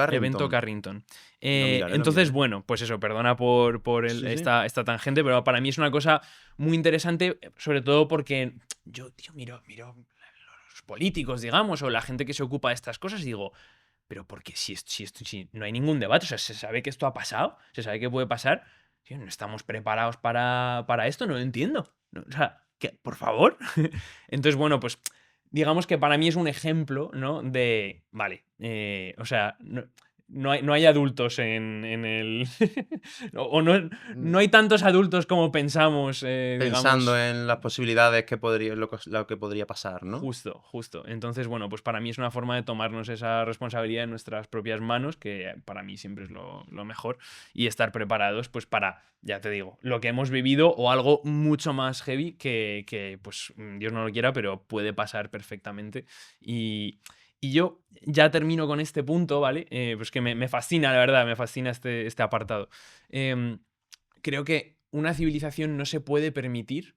Carrington. Carrington. Lo miraré, lo Entonces, miraré. bueno, pues eso, perdona por Sí, sí. esta tangente, pero para mí es una cosa muy interesante, sobre todo porque yo, tío, miro los políticos, digamos, o la gente que se ocupa de estas cosas y digo, pero porque si no hay ningún debate, o sea, se sabe que esto ha pasado, se sabe que puede pasar, tío, no estamos preparados para esto, no lo entiendo. O sea, por favor. Entonces, bueno, pues digamos que para mí es un ejemplo, ¿no? De, vale, o sea, no hay adultos en el... o no Mm, hay tantos adultos como pensamos, Pensando digamos. en las posibilidades que podría, lo que podría pasar, ¿no? Justo, justo. Entonces, bueno, pues para mí es una forma de tomarnos esa responsabilidad en nuestras propias manos, que para mí siempre es lo mejor, y estar preparados, pues para, ya te digo, lo que hemos vivido o algo mucho más heavy que pues, Dios no lo quiera, pero puede pasar perfectamente. Y yo ya termino con este punto, ¿vale? Pues que me fascina, la verdad, me fascina este apartado. Em, Creo que una civilización no se puede permitir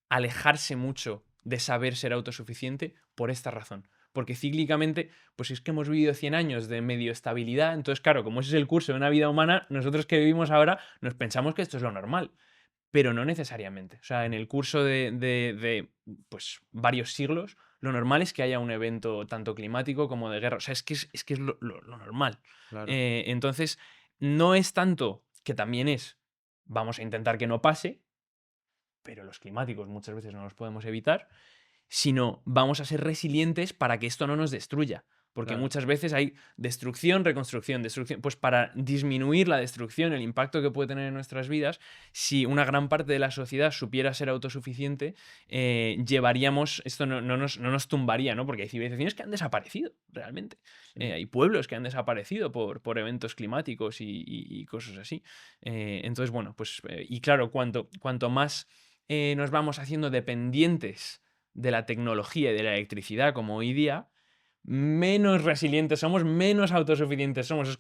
alejarse mucho de saber ser autosuficiente por esta razón. Porque cíclicamente, pues es que hemos vivido 100 años de medio estabilidad, entonces claro, como ese es el curso de una vida humana, nosotros que vivimos ahora nos pensamos que esto es lo normal, pero no necesariamente. O sea, en el curso de pues, varios siglos, lo normal es que haya un evento tanto climático como de guerra. O sea, es que es lo normal. Claro. Entonces, no es tanto que también es, vamos a intentar que no pase, pero los climáticos muchas veces no los podemos evitar, sino vamos a ser resilientes para que esto no nos destruya. Porque Claro. muchas veces hay destrucción, reconstrucción, destrucción. Pues para disminuir la destrucción, el impacto que puede tener en nuestras vidas, si una gran parte de la sociedad supiera ser autosuficiente, llevaríamos, esto no nos tumbaría, ¿no? Porque hay civilizaciones que han desaparecido, realmente. Sí. Hay pueblos que han desaparecido por eventos climáticos y cosas así. Entonces, bueno, pues, y claro, cuanto más nos vamos haciendo dependientes de la tecnología y de la electricidad como hoy día, menos resilientes somos, menos autosuficientes somos.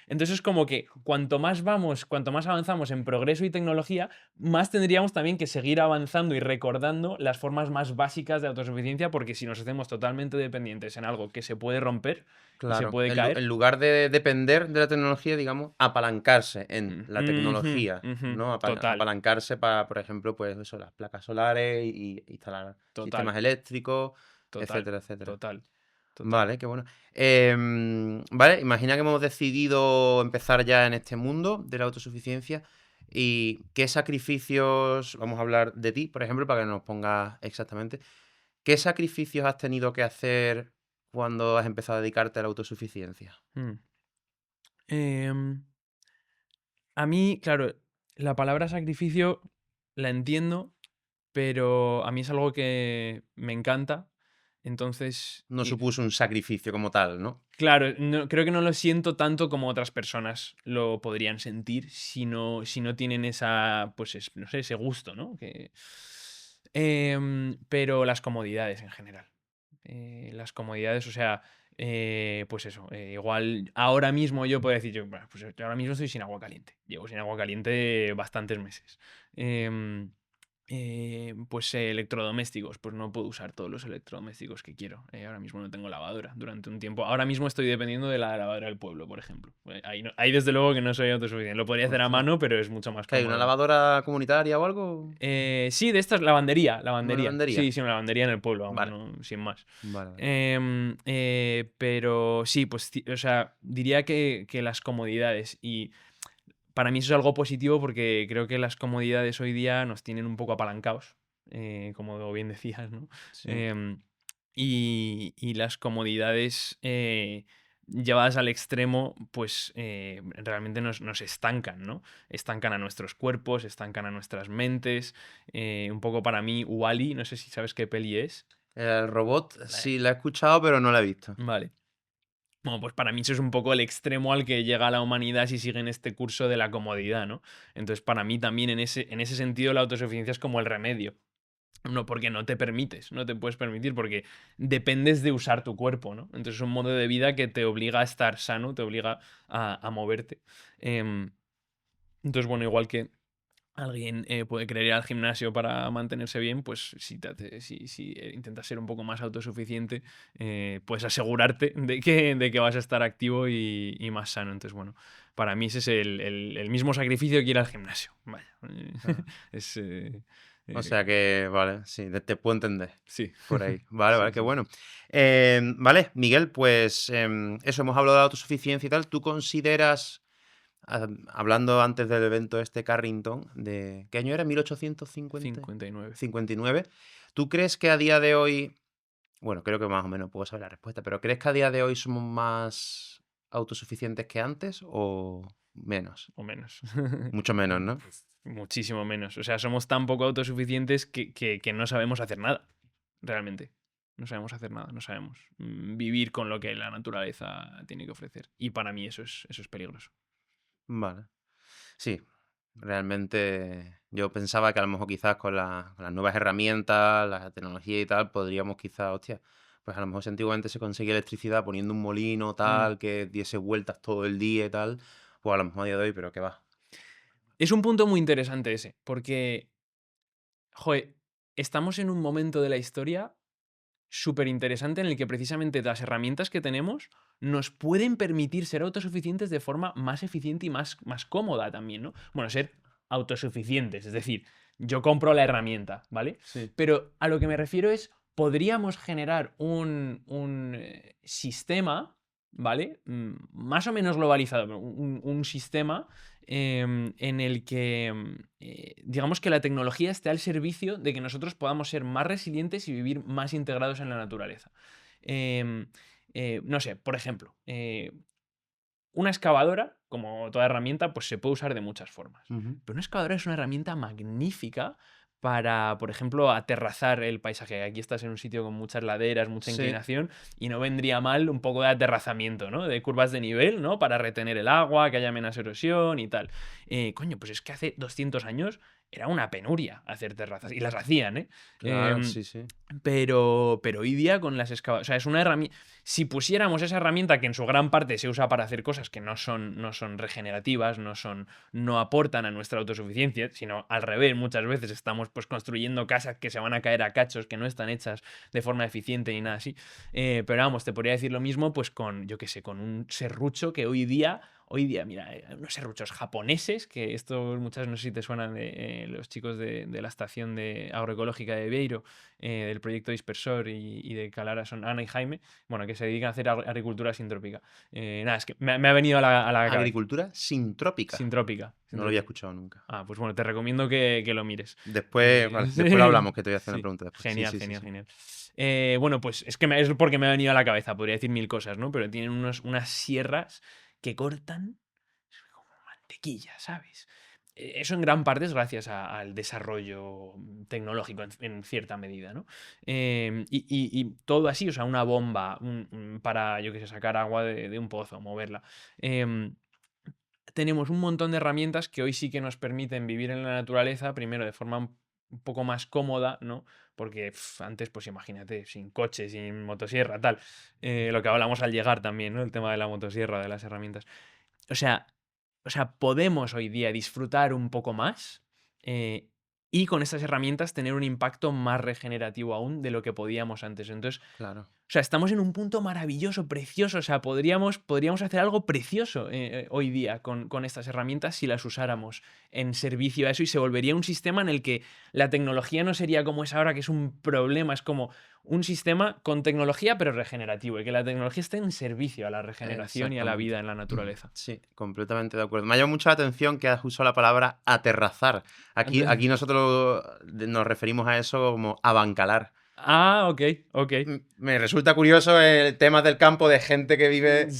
Entonces es como que cuanto más avanzamos en progreso y tecnología, más tendríamos también que seguir avanzando y recordando las formas más básicas de autosuficiencia, porque si nos hacemos totalmente dependientes en algo que se puede romper y se Claro. puede En caer. lugar de depender de la tecnología, digamos, apalancarse en la Ujú, tecnología, ujú, ¿no? total, Apalancarse para, por ejemplo, pues eso, las placas solares y instalar total, sistemas eléctricos, total, etcétera, etcétera. total, total. Vale, qué bueno. Vale, imagina que hemos decidido empezar ya en este mundo de la autosuficiencia y qué sacrificios, vamos a hablar de ti, por ejemplo, para que nos pongas exactamente, ¿qué sacrificios has tenido que hacer cuando has empezado a dedicarte a la autosuficiencia? Mm. Em, A mí, claro, la palabra sacrificio la entiendo, pero a mí es algo que me encanta. Entonces, No supuso un sacrificio como tal, ¿no? claro, creo que no lo siento tanto como otras personas lo podrían sentir si no tienen esa, pues no sé, ese gusto, ¿no? Pero las comodidades en general. Las comodidades, o sea, pues eso, igual ahora mismo yo puedo decir, bueno, pues yo ahora mismo estoy sin agua caliente. Llevo sin agua caliente bastantes meses. Em, pues electrodomésticos, pues no puedo usar todos los electrodomésticos que quiero. Ahora mismo no tengo lavadora durante un tiempo. Ahora mismo estoy dependiendo de la lavadora del pueblo, por ejemplo. Ahí desde luego que no soy autosuficiente. Lo podría hacer a Ostras. mano, pero es mucho más ¿Que hay una cómodo. lavadora comunitaria o algo? Sí, de estas, lavandería, ¿Una lavandería. lavandería? Sí, sí, una lavandería en el pueblo, vamos, Vale, sin más. vale, vale. Pero sí, pues, o sea, diría que las comodidades. Y para mí eso es algo positivo porque creo que las comodidades hoy día nos tienen un poco apalancados, como bien decías, ¿no? Sí. Em, y las comodidades llevadas al extremo, pues realmente nos estancan, ¿no? Estancan a nuestros cuerpos, estancan a nuestras mentes. Un poco para mí, Wall-E, no sé si sabes qué peli es. El robot La- sí la he escuchado, pero no la he visto. Vale. Bueno, pues para mí eso es un poco el extremo al que llega la humanidad si sigue en este curso de la comodidad, ¿no? Entonces, para mí también en ese sentido la autosuficiencia es como el remedio. No, porque no te permites, no te puedes permitir, porque dependes de usar tu cuerpo, ¿no? Entonces es un modo de vida que te obliga a estar sano, te obliga a moverte. Em, entonces, bueno, igual que alguien puede querer ir al gimnasio para mantenerse bien, pues si intentas ser un poco más autosuficiente, puedes asegurarte de que vas a estar activo y más sano. Entonces, bueno, para mí ese es el mismo sacrificio que ir al gimnasio. Vaya. Ah. Es, O eh, sea que, vale, sí, te puedo entender sí. por ahí. Vale, Sí, vale, qué sí, sí. bueno. Vale, Miguel, pues eso, hemos hablado de la autosuficiencia y tal. ¿Tú consideras, hablando antes del evento este Carrington, de qué año era? 1850, 59. 59. ¿Tú crees que a día de hoy Bueno, creo que más o menos puedo saber la respuesta, pero ¿crees que a día de hoy somos más autosuficientes que antes o menos? O menos. Mucho menos, ¿no? Pues muchísimo menos. O sea, somos tan poco autosuficientes que no sabemos hacer nada, realmente. No sabemos hacer nada, no sabemos vivir con lo que la naturaleza tiene que ofrecer. Y para mí eso es peligroso. Vale. Sí, realmente yo pensaba que a lo mejor quizás con las nuevas herramientas, la tecnología y tal, podríamos quizás, hostia, pues a lo mejor si antiguamente se conseguía electricidad poniendo un molino Mm. tal, que diese vueltas todo el día y tal, pues a lo mejor a día de hoy, pero qué va. Es un punto muy interesante ese, porque, joder, estamos en un momento de la historia súper interesante en el que precisamente las herramientas que tenemos nos pueden permitir ser autosuficientes de forma más eficiente y más cómoda también, ¿no? Bueno, ser autosuficientes, es decir, yo compro la herramienta, ¿vale? Sí. Pero a lo que me refiero es, podríamos generar un sistema, ¿vale? Más o menos globalizado, pero un sistema en el que, digamos que la tecnología esté al servicio de que nosotros podamos ser más resilientes y vivir más integrados en la naturaleza. Em, no sé, por ejemplo, una excavadora, como toda herramienta, pues se puede usar de muchas formas. Ujú. Pero una excavadora es una herramienta magnífica para, por ejemplo, aterrazar el paisaje. Aquí estás en un sitio con muchas laderas, mucha Sí, inclinación, y no vendría mal un poco de aterrazamiento, ¿no? De curvas de nivel, ¿no? Para retener el agua, que haya menos erosión y tal. Coño, pues es que hace 200 años era una penuria hacer terrazas, y las hacían, ¿eh? claro, Em, sí, sí. pero hoy día con las excavadoras, o sea, es una herramienta. Si pusiéramos esa herramienta que en su gran parte se usa para hacer cosas que no son regenerativas, no aportan a nuestra autosuficiencia, sino al revés, muchas veces estamos pues construyendo casas que se van a caer a cachos, que no están hechas de forma eficiente ni nada así. Pero vamos, te podría decir lo mismo pues con, yo qué sé, con un serrucho que hoy día, mira, hay unos serruchos japoneses, que estos muchas no sé si te suenan de los chicos de la estación agroecológica de Beiro, del proyecto Dispersor y de Calara, son Ana y Jaime, bueno, que se dedican a hacer agricultura sintrópica. Nada, es que me ha venido a la cabeza. Agricultura sintrópica. Sintrópica, No lo había sintrópica. escuchado nunca. Ah, pues bueno, te recomiendo que lo mires. Después, vale, después lo Sí, hablamos, que te voy a hacer una sí. pregunta después. Sí, Genial, sí, sí, genial, sí. genial. Bueno, pues es que es porque me ha venido a la cabeza, podría decir mil cosas, ¿no? Pero tienen unas sierras que cortan como mantequilla, ¿sabes? Eso en gran parte es gracias al desarrollo tecnológico en cierta medida, ¿no? Y todo así, o sea, una bomba para, yo qué sé, sacar agua de un pozo, moverla. Em, Tenemos un montón de herramientas que hoy sí que nos permiten vivir en la naturaleza, primero de forma un poco más cómoda, ¿no? Porque antes, pues imagínate, sin coche, sin motosierra, tal. Lo que hablamos al llegar también, ¿no? El tema de la motosierra, de las herramientas. O sea, podemos hoy día disfrutar un poco más eh, y con estas herramientas tener un impacto más regenerativo aún de lo que podíamos antes. Entonces, Claro. o sea, estamos en un punto maravilloso, precioso. O sea, podríamos hacer algo precioso hoy día con estas herramientas si las usáramos en servicio a eso y se volvería un sistema en el que la tecnología no sería como es ahora, que es un problema, es como un sistema con tecnología pero regenerativo y que la tecnología esté en servicio a la regeneración y a la vida Exactamente. en la naturaleza. Sí, completamente de acuerdo. Me ha llamado mucho la atención que has usado la palabra aterrazar. Aquí nosotros nos referimos a eso como abancalar. Ah, ok, ok. Me resulta curioso el tema del campo de gente que vive en el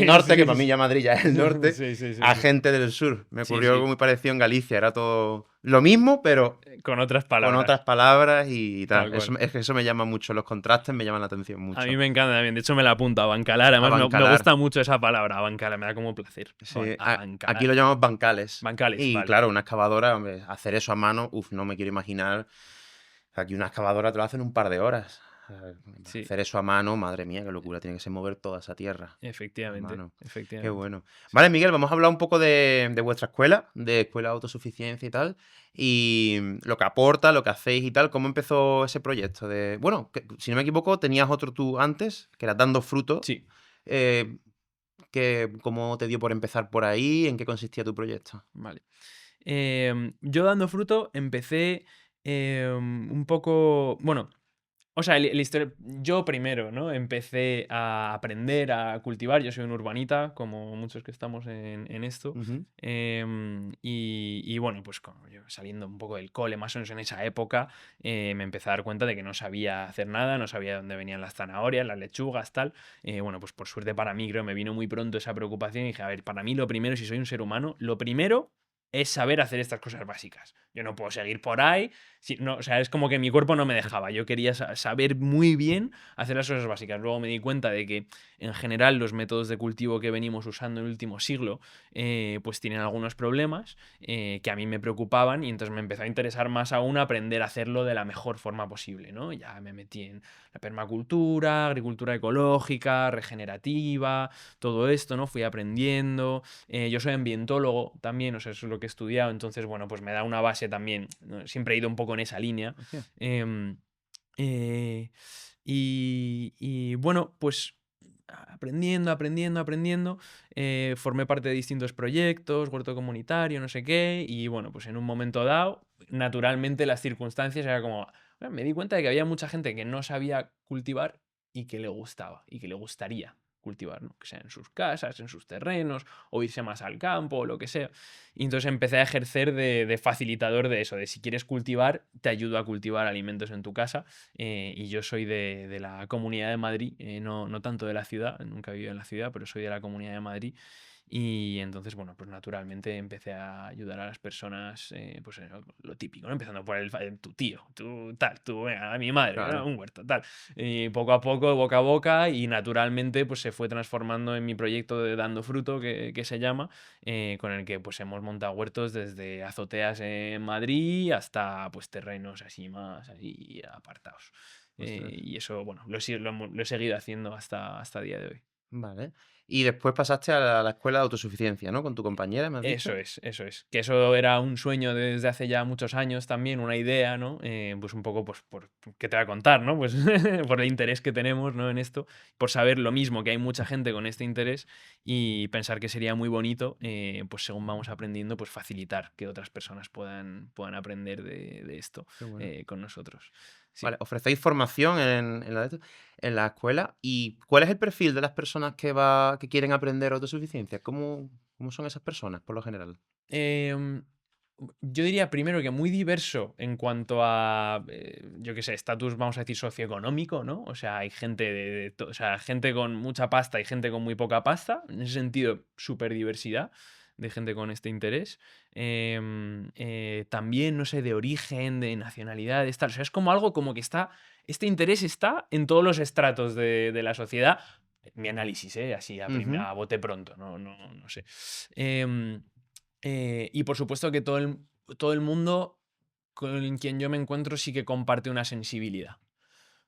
Sí, norte, que sí, para mí sí. ya Madrid ya es el norte, Sí, sí, sí, a sí. gente del sur. Me Sí, ocurrió algo sí. muy parecido en Galicia. Era todo lo mismo, pero Con otras con otras palabras, palabras y tal tal. cual. Es que eso me llama mucho. Los contrastes me llaman la atención A mí mucho. me encanta también. De hecho, me la apunto, abancalar. Además, me Abancalar. gusta mucho esa palabra, abancalar. Me da como placer. Sí, aquí Abancalar. lo llamamos bancales. Bancales, Y vale. claro, una excavadora, hombre, hacer eso a mano, no me quiero imaginar. Aquí una excavadora te lo hace en un par de horas. Sí, Hacer eso a mano, madre mía, qué locura. Tiene que ser mover toda esa tierra a efectivamente. mano. Qué Efectivamente. bueno. Sí. Vale, Miguel, vamos a hablar un poco de vuestra escuela, de escuela de autosuficiencia y tal. Y lo que aporta, lo que hacéis y tal. ¿Cómo empezó ese proyecto? Bueno, si no me equivoco, tenías otro tú antes, que era Dando Fruto. Sí, Eh, ¿Cómo te dio por empezar por ahí? ¿En qué consistía tu proyecto? vale. Yo dando fruto empecé un poco. Bueno, O sea, yo primero, ¿no? Empecé a aprender a cultivar. Yo soy un urbanita, como muchos que estamos en esto. Ujú. Y bueno, pues como yo saliendo un poco del cole, más o menos en esa época, me empecé a dar cuenta de que no sabía hacer nada, no sabía dónde venían las zanahorias, las lechugas, tal. Bueno, pues por suerte para mí, creo, me vino muy pronto esa preocupación y dije, a ver, para mí lo primero, si soy un ser humano, lo primero es saber hacer estas cosas básicas. Yo no puedo seguir por ahí. No, o sea, es como que mi cuerpo no me dejaba. Yo quería saber muy bien hacer las cosas básicas. Luego me di cuenta de que, en general, los métodos de cultivo que venimos usando en el último siglo, pues tienen algunos problemas que a mí me preocupaban y entonces me empezó a interesar más aún aprender a hacerlo de la mejor forma posible, ¿no? Ya me metí en la permacultura, agricultura ecológica, regenerativa, todo esto, ¿no? Fui aprendiendo. Yo soy ambientólogo también, o sea, eso es lo que he estudiado, entonces, bueno, pues me da una base también, ¿no? Siempre he ido un poco en esa línea. Hostia. Em, eh, y bueno, pues aprendiendo, formé parte de distintos proyectos, huerto comunitario, no sé qué, y bueno, pues en un momento dado, naturalmente las circunstancias era como, me di cuenta de que había mucha gente que no sabía cultivar y que le gustaba, y que le gustaría cultivar, ¿no? Que sea en sus casas, en sus terrenos, o irse más al campo, o lo que sea. Y entonces empecé a ejercer de facilitador de eso, de si quieres cultivar, te ayudo a cultivar alimentos en tu casa. Y yo soy de la Comunidad de Madrid, no tanto de la ciudad, nunca he vivido en la ciudad, pero soy de la Comunidad de Madrid. Y entonces, bueno, pues naturalmente empecé a ayudar a las personas, pues lo típico, ¿no? Empezando por tu tío, tú tal, tú, venga, a mi madre, ¿no? Claro. Un huerto, tal. Y poco a poco, boca a boca, y naturalmente pues se fue transformando en mi proyecto de Dando Fruto, que se llama, con el que pues hemos montado huertos desde azoteas en Madrid hasta pues terrenos así más así apartados. Ostras. Y eso, bueno, lo he seguido haciendo hasta el día de hoy. Vale. Y después pasaste a la escuela de autosuficiencia, ¿no? Con tu compañera, ¿me has Eso dicho? es, eso es. Que eso era un sueño desde hace ya muchos años también, una idea, ¿no? Pues un poco, pues, por qué te voy a contar, ¿no? Pues por el interés que tenemos, ¿no? En esto, por saber lo mismo, que hay mucha gente con este interés y pensar que sería muy bonito, pues según vamos aprendiendo, pues facilitar que otras personas puedan aprender de esto Qué bueno. con nosotros. Sí. Vale, ofrecéis formación en la escuela. ¿Y cuál es el perfil de las personas que quieren aprender autosuficiencia? ¿Cómo son esas personas, por lo general? Em, yo diría primero que muy diverso en cuanto a, yo qué sé, estatus, vamos a decir, socioeconómico, ¿no? O sea, hay gente o sea, gente con mucha pasta y gente con muy poca pasta. En ese sentido, súper diversidad de gente con este interés. También, no sé, de origen, de nacionalidades, tal. O sea, es como algo como que está, este interés está en todos los estratos de la sociedad. Mi análisis, así Ujú. a bote pronto, no sé. Em, y por supuesto que todo el mundo con quien yo me encuentro sí que comparte una sensibilidad.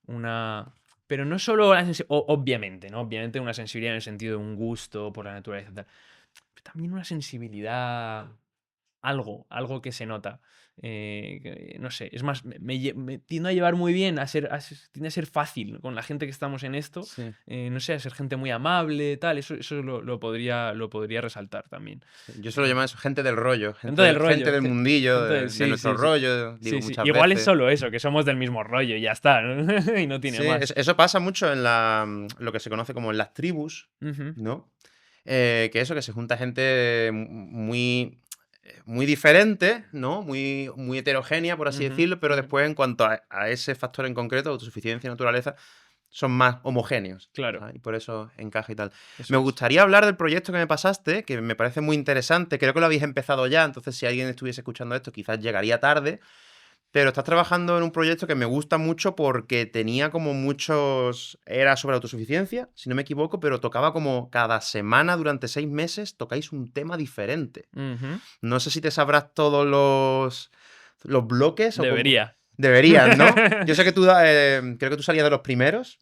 Una. Pero no solo la obviamente, ¿no? Obviamente una sensibilidad en el sentido de un gusto por la naturaleza, tal. Pero también una sensibilidad, algo que se nota. No sé, es más, me tiendo a llevar muy bien, tiende a ser fácil con la gente que estamos en esto. Sí, No sé, a ser gente muy amable, tal. Eso lo podría resaltar también. sí. Yo suelo llamar eso gente del rollo, Gente del gente rollo. del mundillo, de Sí, nuestro sí, sí. rollo, digo Sí, sí. muchas Igual es veces. solo eso, que somos del mismo rollo y ya está, ¿no? Y no tiene Sí, más. eso pasa mucho en lo que se conoce como en las tribus, Ujú, ¿no? Que se junta gente muy diferente, ¿no? Muy heterogénea, por así ujú, decirlo, pero ujú. después, en cuanto a ese factor en concreto, autosuficiencia y naturaleza, son más homogéneos, Claro, ¿sabes? Y por eso encaja y tal. Me eso es. gustaría hablar del proyecto que me pasaste, que me parece muy interesante. Creo que lo habéis empezado ya, entonces si alguien estuviese escuchando esto, quizás llegaría tarde. Pero estás trabajando en un proyecto que me gusta mucho porque tenía como muchos. Era sobre autosuficiencia, si no me equivoco, pero tocaba como cada semana durante 6 meses tocáis un tema diferente. Ujú. No sé si te sabrás todos los bloques o cómo. Debería. Deberías, ¿no? Yo sé que creo que tú salías de los primeros,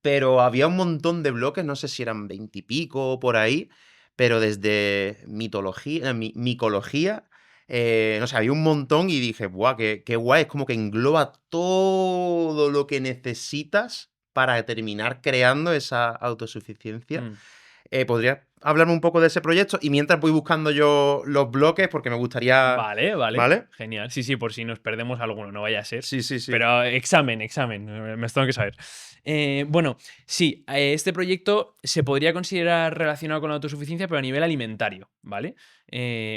pero había un montón de bloques, no sé si eran 20 y pico o por ahí, pero desde mitología, micología, no sé, había un montón y dije, ¡buah, qué guay! Es como que engloba todo lo que necesitas para terminar creando esa autosuficiencia. Mm, ¿Podrías hablarme un poco de ese proyecto? Y mientras voy buscando yo los bloques, porque me gustaría... Vale, vale. ¿Vale? Genial. Sí, sí, por si nos perdemos alguno, no vaya a ser. Sí, sí, sí. Pero examen, me los tengo que saber. Bueno, sí, este proyecto se podría considerar relacionado con la autosuficiencia, pero a nivel alimentario, ¿vale?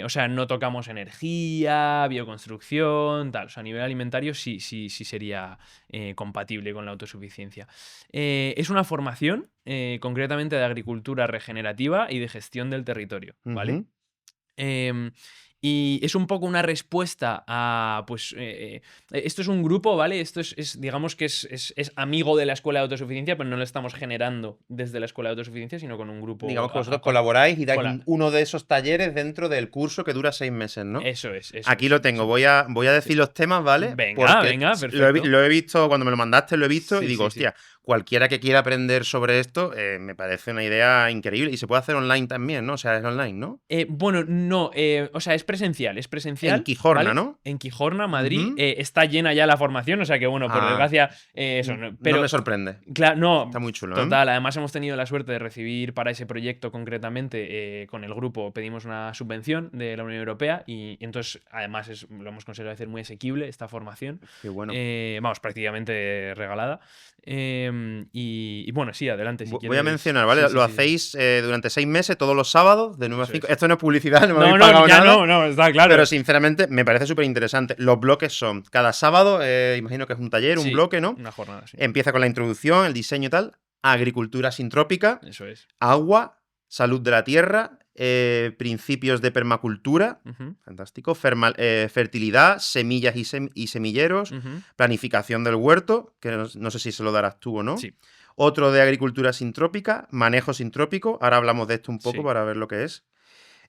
O sea, no tocamos energía, bioconstrucción, tal. O sea, a nivel alimentario sí sería compatible con la autosuficiencia. Es una formación, concretamente de agricultura regenerativa y de gestión del territorio, ¿vale? Ujú. Em, y es un poco una respuesta a, pues, esto es un grupo, ¿vale? Esto digamos que es amigo de la escuela de autosuficiencia, pero no lo estamos generando desde la escuela de autosuficiencia, sino con un Digamos grupo que vosotros colaboráis y dais cola. uno de esos talleres dentro del curso que dura 6 meses, ¿no? Eso es, Aquí lo tengo. eso Voy es. a decir Sí. los temas, ¿vale? Venga, Porque venga, perfecto. lo he visto, cuando me lo mandaste, lo he visto y Sí, digo, sí, sí. hostia, cualquiera que quiera aprender sobre esto, me parece una idea increíble. Y se puede hacer online también, ¿no? O sea, es online, ¿no? Bueno, no, o sea, es En presencial, Quijorna, ¿vale? ¿no? En Quijorna, Madrid, Ujú. está llena ya la formación, o sea que, bueno, por Ah, desgracia, eso, no, no me pero, sorprende. claro, Está no, muy chulo, ¿eh? total, además hemos tenido la suerte de recibir para ese proyecto concretamente, con el grupo, pedimos una subvención de la Unión Europea y entonces, además, lo hemos conseguido hacer muy asequible esta formación, Qué bueno. vamos, prácticamente regalada. Y bueno, sí, adelante, si Voy a quieres. mencionar, ¿vale? Sí, sí, Lo sí, sí. hacéis durante 6 meses, todos los sábados, de 9 a Eso 5. es. Esto no es publicidad, no me habéis No, no, pagado ya nada. no, está Pero claro. sinceramente me parece súper interesante. Los bloques son cada sábado, imagino que es un taller, un Sí, bloque, ¿no? una jornada, sí. Empieza con la introducción, el diseño y tal. Agricultura sintrópica, Eso es. agua, salud de la tierra, principios de permacultura, Ujú, fantástico, fertilidad, semillas y semilleros, ujú. planificación del huerto, que no sé si se lo darás tú o no. Sí, Otro de agricultura sintrópica, manejo sintrópico, ahora hablamos de esto un poco sí. para ver lo que es.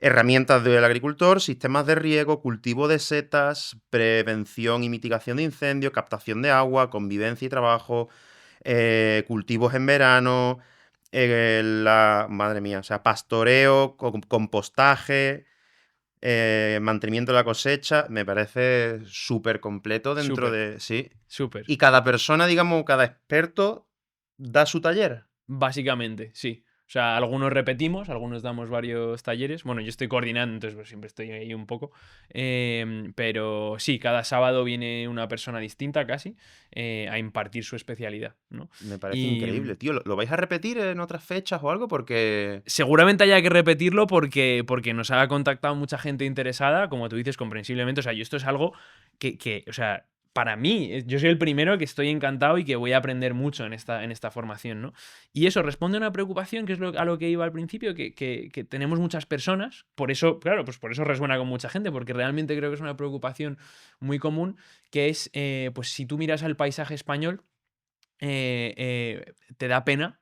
Herramientas del agricultor, sistemas de riego, cultivo de setas, prevención y mitigación de incendios, captación de agua, convivencia y trabajo, cultivos en verano, madre mía, o sea, pastoreo, compostaje, mantenimiento de la cosecha, me parece súper completo dentro Súper, de... Sí. súper. Y cada persona, digamos, cada experto da su taller. Básicamente, sí. O sea, algunos repetimos, algunos damos varios talleres. Bueno, yo estoy coordinando, entonces pues, siempre estoy ahí un poco. Pero sí, cada sábado viene una persona distinta casi a impartir su especialidad, ¿no? Me parece Y increíble, tío. ¿Lo vais a repetir en otras fechas o algo? Porque... seguramente haya que repetirlo porque nos ha contactado mucha gente interesada, como tú dices, comprensiblemente. O sea, yo esto es algo o sea, para mí, yo soy el primero que estoy encantado y que voy a aprender mucho en esta formación, ¿no? Y eso responde a una preocupación, que es a lo que iba al principio, que tenemos muchas personas, por eso, claro, pues por eso resuena con mucha gente, porque realmente creo que es una preocupación muy común, que es, pues si tú miras al paisaje español, te da pena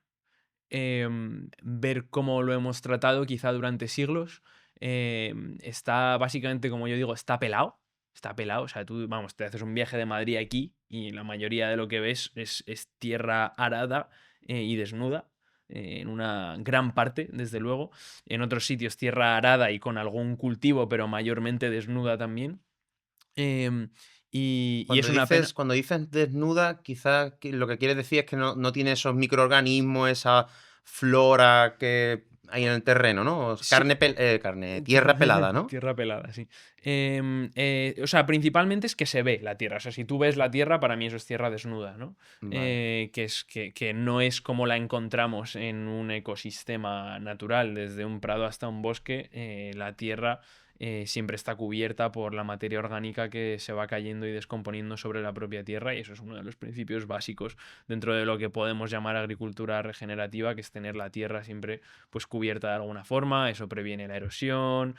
ver cómo lo hemos tratado quizá durante siglos. Está básicamente, como yo digo, está pelado. Está pelado. O sea, tú, vamos, te haces un viaje de Madrid aquí y la mayoría de lo que ves es tierra arada y desnuda. En una gran parte, desde luego. En otros sitios tierra arada y con algún cultivo, pero mayormente desnuda también. Em, y es una pena. Cuando dices desnuda, quizás lo que quieres decir es que no tiene esos microorganismos, esa flora que hay en el terreno, ¿no? Sí, Tierra pelada, ¿no? tierra pelada, sí. O sea, principalmente es que se ve la tierra. O sea, si tú ves la tierra, para mí eso es tierra desnuda, ¿no? Vale. Que no es como la encontramos en un ecosistema natural. Desde un prado hasta un bosque, la tierra siempre está cubierta por la materia orgánica que se va cayendo y descomponiendo sobre la propia tierra. Y eso es uno de los principios básicos dentro de lo que podemos llamar agricultura regenerativa, que es tener la tierra siempre pues cubierta de alguna forma, eso previene la erosión,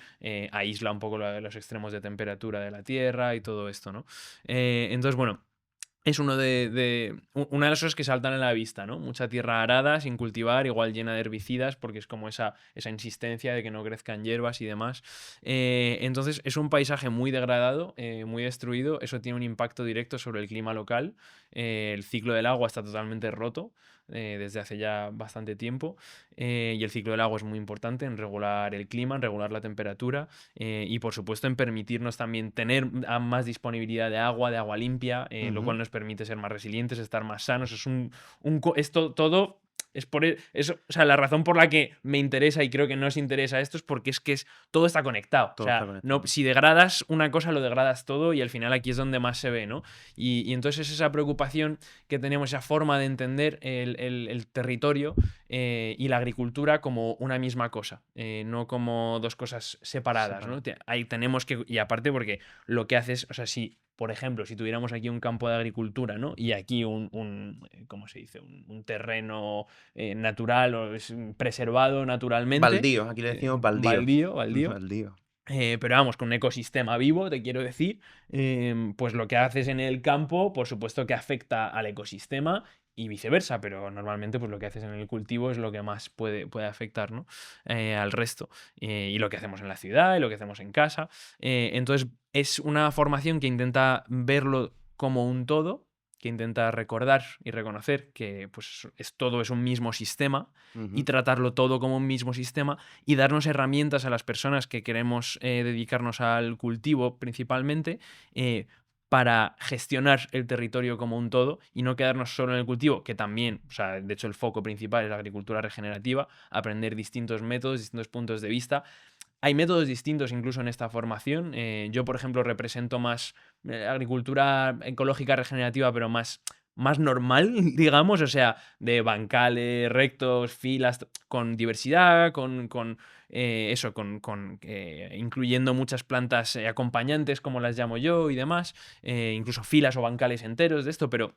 aísla un poco los extremos de temperatura de la tierra y todo esto, ¿no? Entonces, bueno, es una de las cosas que saltan a la vista, ¿no? Mucha tierra arada, sin cultivar, igual llena de herbicidas, porque es como esa insistencia de que no crezcan hierbas y demás. Entonces, es un paisaje muy degradado, muy destruido. Eso tiene un impacto directo sobre el clima local. El ciclo del agua está totalmente roto desde hace ya bastante tiempo. Y el ciclo del agua es muy importante en regular el clima, en regular la temperatura y, por supuesto, en permitirnos también tener más disponibilidad de agua limpia, lo Ujú. cual nos permite ser más resilientes, estar más sanos. Es todo eso, o sea, la razón por la que me interesa y creo que no os interesa esto es porque todo está conectado. Todo O sea, está conectado. si degradas una cosa, lo degradas todo y al final aquí es donde más se ve, ¿no? Y entonces esa preocupación que tenemos, esa forma de entender el territorio y la agricultura como una misma cosa, no como dos cosas separadas, ¿no? Ahí tenemos que, y aparte porque lo que haces, o sea, si, por ejemplo, si tuviéramos aquí un campo de agricultura, ¿no? Y aquí ¿cómo se dice? Un terreno natural o preservado naturalmente, Baldío, aquí le decimos baldío. baldío. Baldío. Pero vamos, con un ecosistema vivo, te quiero decir, pues lo que haces en el campo, por supuesto que afecta al ecosistema y viceversa, pero normalmente pues lo que haces en el cultivo es lo que más puede afectar, ¿no? Al resto. Y lo que hacemos en la ciudad y lo que hacemos en casa. Entonces es una formación que intenta verlo como un todo, que intenta recordar y reconocer que pues, todo es un mismo sistema y tratarlo todo como un mismo sistema y darnos herramientas a las personas que queremos dedicarnos al cultivo principalmente para gestionar el territorio como un todo y no quedarnos solo en el cultivo, que también, o sea, de hecho el foco principal es la agricultura regenerativa, aprender distintos métodos, distintos puntos de vista. Hay métodos distintos incluso en esta formación. Yo, por ejemplo, represento más agricultura ecológica regenerativa, pero más normal, digamos, o sea, de bancales, rectos, filas, con diversidad, incluyendo muchas plantas acompañantes, como las llamo yo, y demás, incluso filas o bancales enteros de esto, pero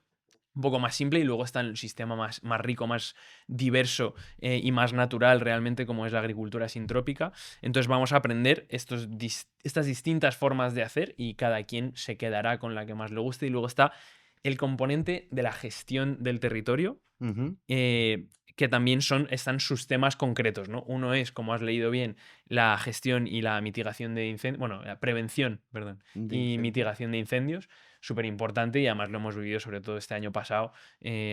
un poco más simple, y luego está el sistema más rico, más diverso y más natural realmente, como es la agricultura sintrópica. Entonces vamos a aprender estas distintas formas de hacer y cada quien se quedará con la que más le guste. Y luego está el componente de la gestión del territorio, que también están sus temas concretos, ¿no? Uno es, como has leído bien, la gestión y la mitigación de incendios, bueno, la prevención, perdón, y mitigación de incendios, súper importante, y además lo hemos vivido sobre todo este año pasado.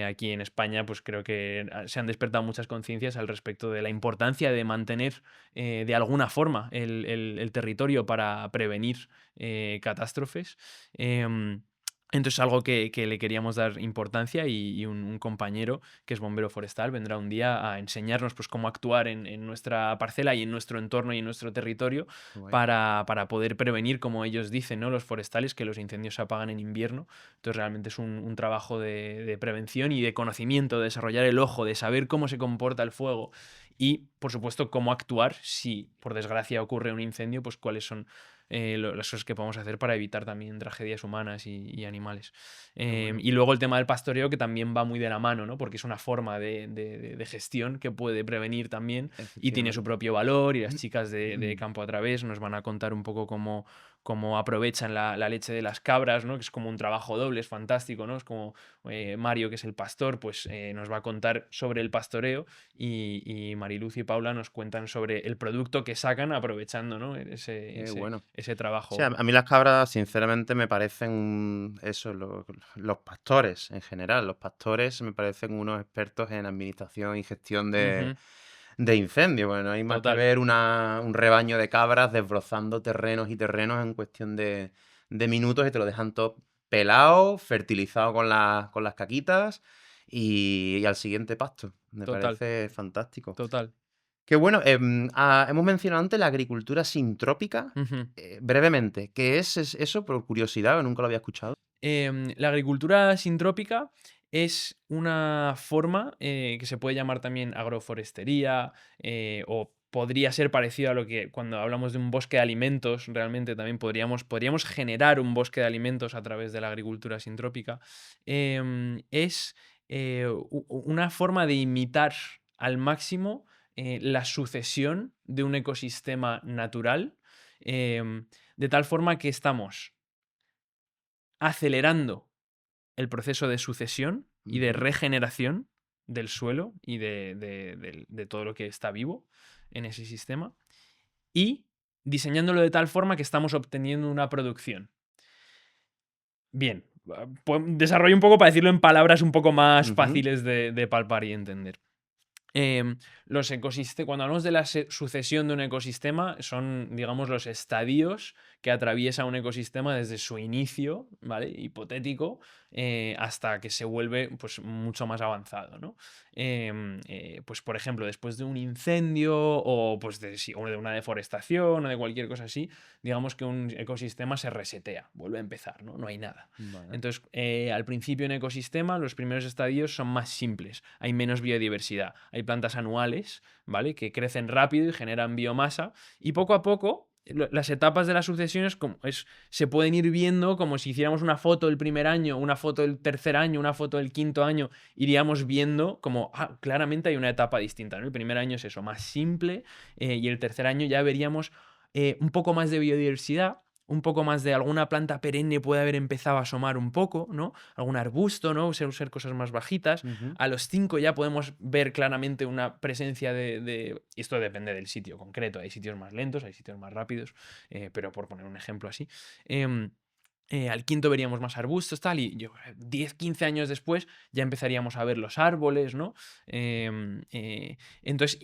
Aquí en España, pues creo que se han despertado muchas conciencias al respecto de la importancia de mantener de alguna forma el territorio para prevenir catástrofes. Entonces, algo que le queríamos dar importancia, y un compañero que es bombero forestal vendrá un día a enseñarnos pues, cómo actuar en nuestra parcela y en nuestro entorno y en nuestro territorio para poder prevenir, como ellos dicen, ¿no? Los forestales, que los incendios se apagan en invierno. Entonces, realmente es un trabajo de prevención y de conocimiento, de desarrollar el ojo, de saber cómo se comporta el fuego y, por supuesto, cómo actuar si, por desgracia, ocurre un incendio, pues cuáles son las cosas que podemos hacer para evitar también tragedias humanas y animales. Y luego el tema del pastoreo, que también va muy de la mano, ¿no? Porque es una forma de gestión que puede prevenir también y tiene su propio valor, y las chicas de Campo a Través nos van a contar un poco cómo aprovechan la leche de las cabras, ¿no? Que es como un trabajo doble, es fantástico, ¿no? Es como Mario, que es el pastor, pues nos va a contar sobre el pastoreo, y Mariluz y Paula nos cuentan sobre el producto que sacan aprovechando, ¿no? Ese trabajo. Sí, a mí las cabras, sinceramente, me parecen eso, los pastores en general. Los pastores me parecen unos expertos en administración y gestión de incendios. Bueno, no hay más que Total. ver un rebaño de cabras desbrozando terrenos y terrenos en cuestión de minutos, y te lo dejan todo pelado, fertilizado con las caquitas y al siguiente pasto. Me Total. parece fantástico. Total. Qué bueno. Hemos mencionado antes la agricultura sintrópica. Ujú. Brevemente, ¿qué es eso? Por curiosidad, nunca lo había escuchado. La agricultura sintrópica es una forma que se puede llamar también agroforestería, o podría ser parecido a lo que cuando hablamos de un bosque de alimentos, realmente también podríamos generar un bosque de alimentos a través de la agricultura sintrópica. Es una forma de imitar al máximo la sucesión de un ecosistema natural, de tal forma que estamos acelerando el proceso de sucesión y de regeneración del suelo y de todo lo que está vivo en ese sistema, y diseñándolo de tal forma que estamos obteniendo una producción. Bien, desarrollo un poco para decirlo en palabras un poco más fáciles de palpar y entender. Los ecosistemas, cuando hablamos de la sucesión de un ecosistema, son, digamos, los estadios que atraviesa un ecosistema desde su inicio, ¿vale? Hipotético, hasta que se vuelve pues, mucho más avanzado, ¿no? Pues, por ejemplo, después de un incendio o pues o de una deforestación o de cualquier cosa así, digamos que un ecosistema se resetea, vuelve a empezar, ¿no? No hay nada. Vale. Entonces, al principio en ecosistema, los primeros estadios son más simples, hay menos biodiversidad, hay plantas anuales, ¿vale? Que crecen rápido y generan biomasa, y poco a poco las etapas de la sucesión se pueden ir viendo como si hiciéramos una foto del primer año, una foto del tercer año, una foto del quinto año, iríamos viendo como claramente hay una etapa distinta, ¿no? El primer año es eso, más simple, y el tercer año ya veríamos un poco más de biodiversidad, un poco más de alguna planta perenne puede haber empezado a asomar un poco, ¿no? Algún arbusto, ¿no? Ser cosas más bajitas. Ujú. A los 5 ya podemos ver claramente una presencia esto depende del sitio concreto. Hay sitios más lentos, hay sitios más rápidos, pero por poner un ejemplo así. Al quinto veríamos más arbustos, tal, y 10, 15 años después ya empezaríamos a ver los árboles, ¿no? Entonces,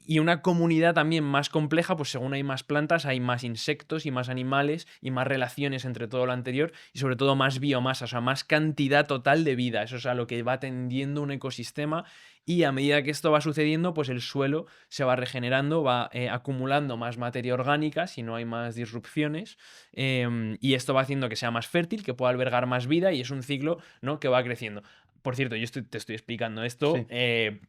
y una comunidad también más compleja, pues según hay más plantas, hay más insectos y más animales y más relaciones entre todo lo anterior y sobre todo más biomasa, o sea, más cantidad total de vida. Eso es a lo que va tendiendo un ecosistema, y a medida que esto va sucediendo, pues el suelo se va regenerando, va acumulando más materia orgánica si no hay más disrupciones, y esto va haciendo que sea más fértil, que pueda albergar más vida, y es un ciclo, ¿no? Que va creciendo. Por cierto, te estoy explicando esto Sí.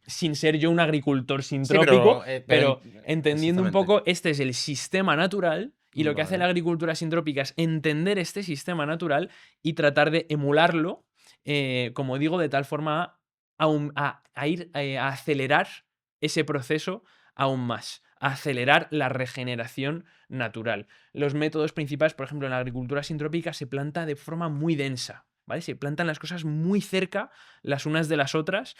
sin ser yo un agricultor Sí, sintrópico, pero pero entendiendo un exactamente. poco, este es el sistema natural, y lo que hace la Vale. agricultura sintrópica es entender este sistema natural y tratar de emularlo, como digo, de tal forma a acelerar ese proceso aún más, a acelerar la regeneración natural. Los métodos principales, por ejemplo, en la agricultura sintrópica se planta de forma muy densa, ¿vale? Se plantan las cosas muy cerca las unas de las otras,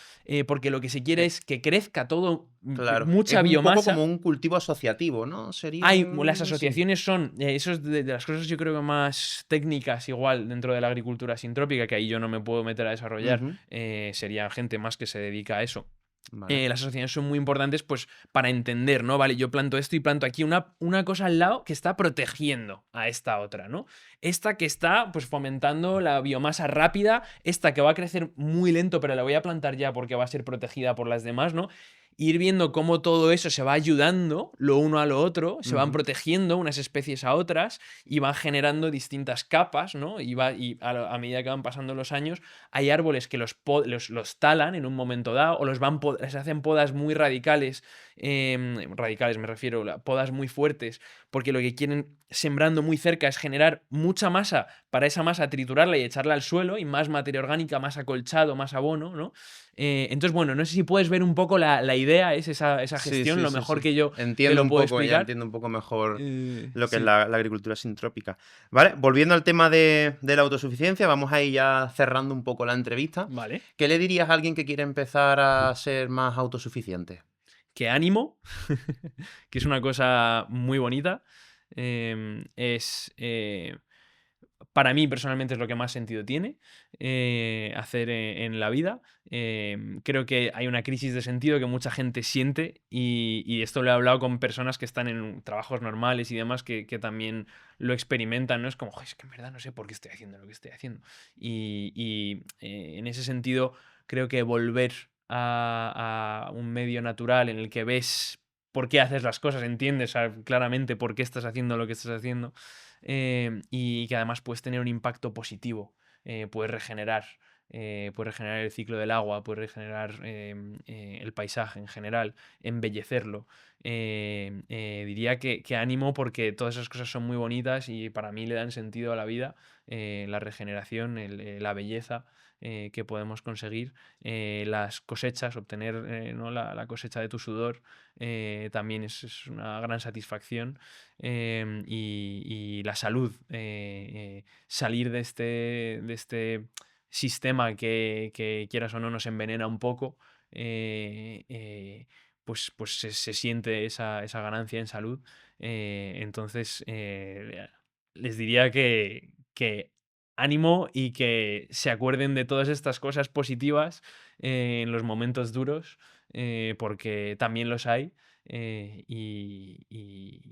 porque lo que se quiere Eh, es que crezca todo, claro. Es mucha un poco como biomasa. un cultivo asociativo, ¿no? Sería Las algo así. asociaciones son, eso es de las cosas yo creo que más técnicas igual dentro de la agricultura sintrópica, que ahí yo no me puedo meter a desarrollar, Ujú. sería gente más que se dedica a eso. Vale. Las asociaciones son muy importantes pues para entender, ¿no? Vale, yo planto esto y planto aquí una cosa al lado que está protegiendo a esta otra, ¿no? Esta que está pues fomentando la biomasa rápida, esta que va a crecer muy lento pero la voy a plantar ya porque va a ser protegida por las demás, ¿no? Ir viendo cómo todo eso se va ayudando lo uno a lo otro, se van Ujú. protegiendo unas especies a otras y van generando distintas capas, ¿no? A medida que van pasando los años, hay árboles que los talan en un momento dado o les hacen podas muy radicales, radicales me refiero, podas muy fuertes, porque lo que quieren sembrando muy cerca es generar mucha masa, para esa masa triturarla y echarla al suelo, y más materia orgánica, más acolchado, más abono, ¿no? Entonces, bueno, no sé si puedes ver un poco la idea, es esa Sí, gestión, sí, lo sí, mejor sí. que yo te Entiendo lo un puedo poco, ya explicar. entiendo un poco mejor lo que es Sí, la agricultura sintrópica. Vale, volviendo al tema de la autosuficiencia, vamos a ir ya cerrando un poco la entrevista. vale. ¿Qué le dirías a alguien que quiere empezar a ser más autosuficiente? Que ánimo, que es una cosa muy bonita. Para mí personalmente es lo que más sentido tiene hacer en la vida. Creo que hay una crisis de sentido que mucha gente siente, y esto lo he hablado con personas que están en trabajos normales y demás que también lo experimentan, ¿no? Es como: "Joder, es que en verdad no sé por qué estoy haciendo lo que estoy haciendo". En ese sentido creo que volver a un medio natural en el que ves por qué haces las cosas, entiendes claramente por qué estás haciendo lo que estás haciendo, y que además puedes tener un impacto positivo, puedes regenerar el ciclo del agua, puedes regenerar el paisaje en general, embellecerlo. Diría que ánimo, porque todas esas cosas son muy bonitas y para mí le dan sentido a la vida, la regeneración, la belleza que podemos conseguir, las cosechas, obtener ¿no? la cosecha de tu sudor, también es una gran satisfacción, y la salud, salir de este sistema que quieras o no nos envenena un poco, pues se siente esa ganancia en salud. Entonces, les diría que ánimo y que se acuerden de todas estas cosas positivas en los momentos duros, porque también los hay,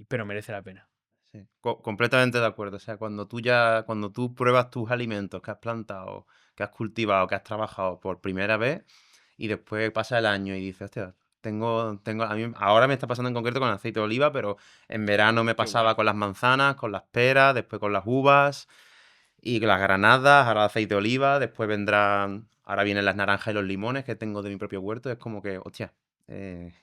pero merece la pena. Sí, completamente de acuerdo. O sea, cuando tú pruebas tus alimentos que has plantado, que has cultivado, que has trabajado por primera vez y después pasa el año y dices, hostia, a mí ahora me está pasando en concreto con el aceite de oliva, pero en verano me Qué pasaba guay. con las manzanas, con las peras, después con las uvas y con las granadas, ahora aceite de oliva, después ahora vienen las naranjas y los limones que tengo de mi propio huerto. Es como que, hostia, eh,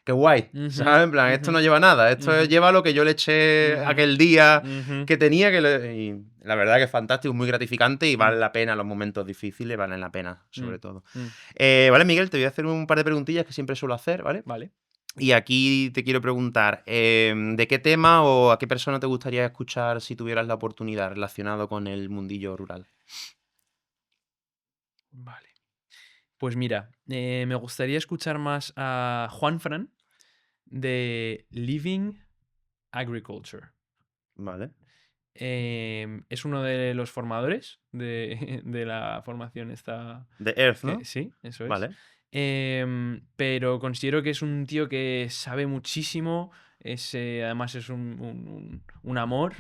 qué guay, Ujú, ¿sabes? En plan, esto ujú, no lleva nada, esto ujú, lleva lo que yo le eché ujú, aquel día ujú, que tenía, y la verdad que es fantástico, muy gratificante y vale mm, la pena, los momentos difíciles valen la pena, sobre mm, todo. mm. Vale, Miguel, te voy a hacer un par de preguntillas que siempre suelo hacer, ¿vale? Vale. Y aquí te quiero preguntar, ¿de qué tema o a qué persona te gustaría escuchar si tuvieras la oportunidad relacionado con el mundillo rural? Vale. Pues mira, me gustaría escuchar más a Juan Fran de Living Agriculture. Vale. Es uno de los formadores de la formación esta. De Earth, ¿no? Sí, eso es. Vale. Pero considero que es un tío que sabe muchísimo. Además es un amor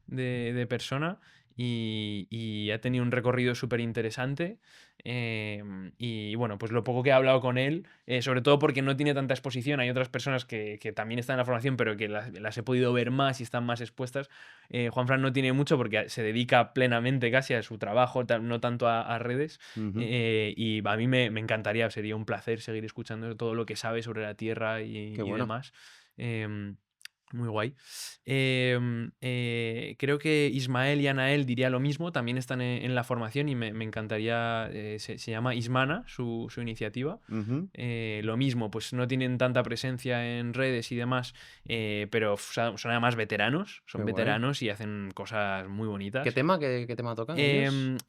de persona. Y ha tenido un recorrido súper interesante. Y bueno, pues lo poco que he hablado con él, sobre todo porque no tiene tanta exposición, hay otras personas que también están en la formación, pero que las he podido ver más y están más expuestas. Juanfran no tiene mucho porque se dedica plenamente casi a su trabajo, no tanto a redes. Ujú. Y a mí me encantaría, sería un placer seguir escuchando todo lo que sabe sobre la Tierra Qué y bueno. demás. Em, Muy guay. Creo que Ismael y Anael diría lo mismo, también están en la formación y me encantaría, se llama Ismana, su iniciativa. Ujú. Lo mismo, pues no tienen tanta presencia en redes y demás, pero son además veteranos, Qué son guay. veteranos y hacen cosas muy ¿Qué bonitas. tema? ¿Qué tema tocan ellos?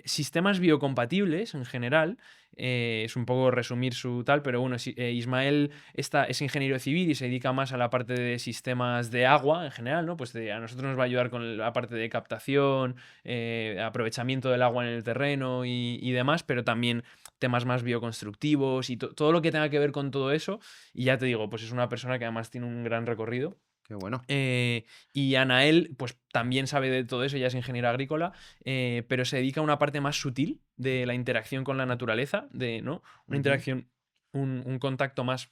Sistemas biocompatibles en general, es un poco resumir su tal, pero bueno, Ismael es ingeniero civil y se dedica más a la parte de sistemas de agua en general, ¿no? Pues a nosotros nos va a ayudar con la parte de captación, aprovechamiento del agua en el terreno y demás, pero también temas más bioconstructivos y todo lo que tenga que ver con todo eso. Y ya te digo, pues es una persona que además tiene un gran recorrido. Qué bueno. Y Anael, pues también sabe de todo eso, ella es ingeniera agrícola, pero se dedica a una parte más sutil de la interacción con la naturaleza, ¿no? Una Ujú. interacción, un contacto más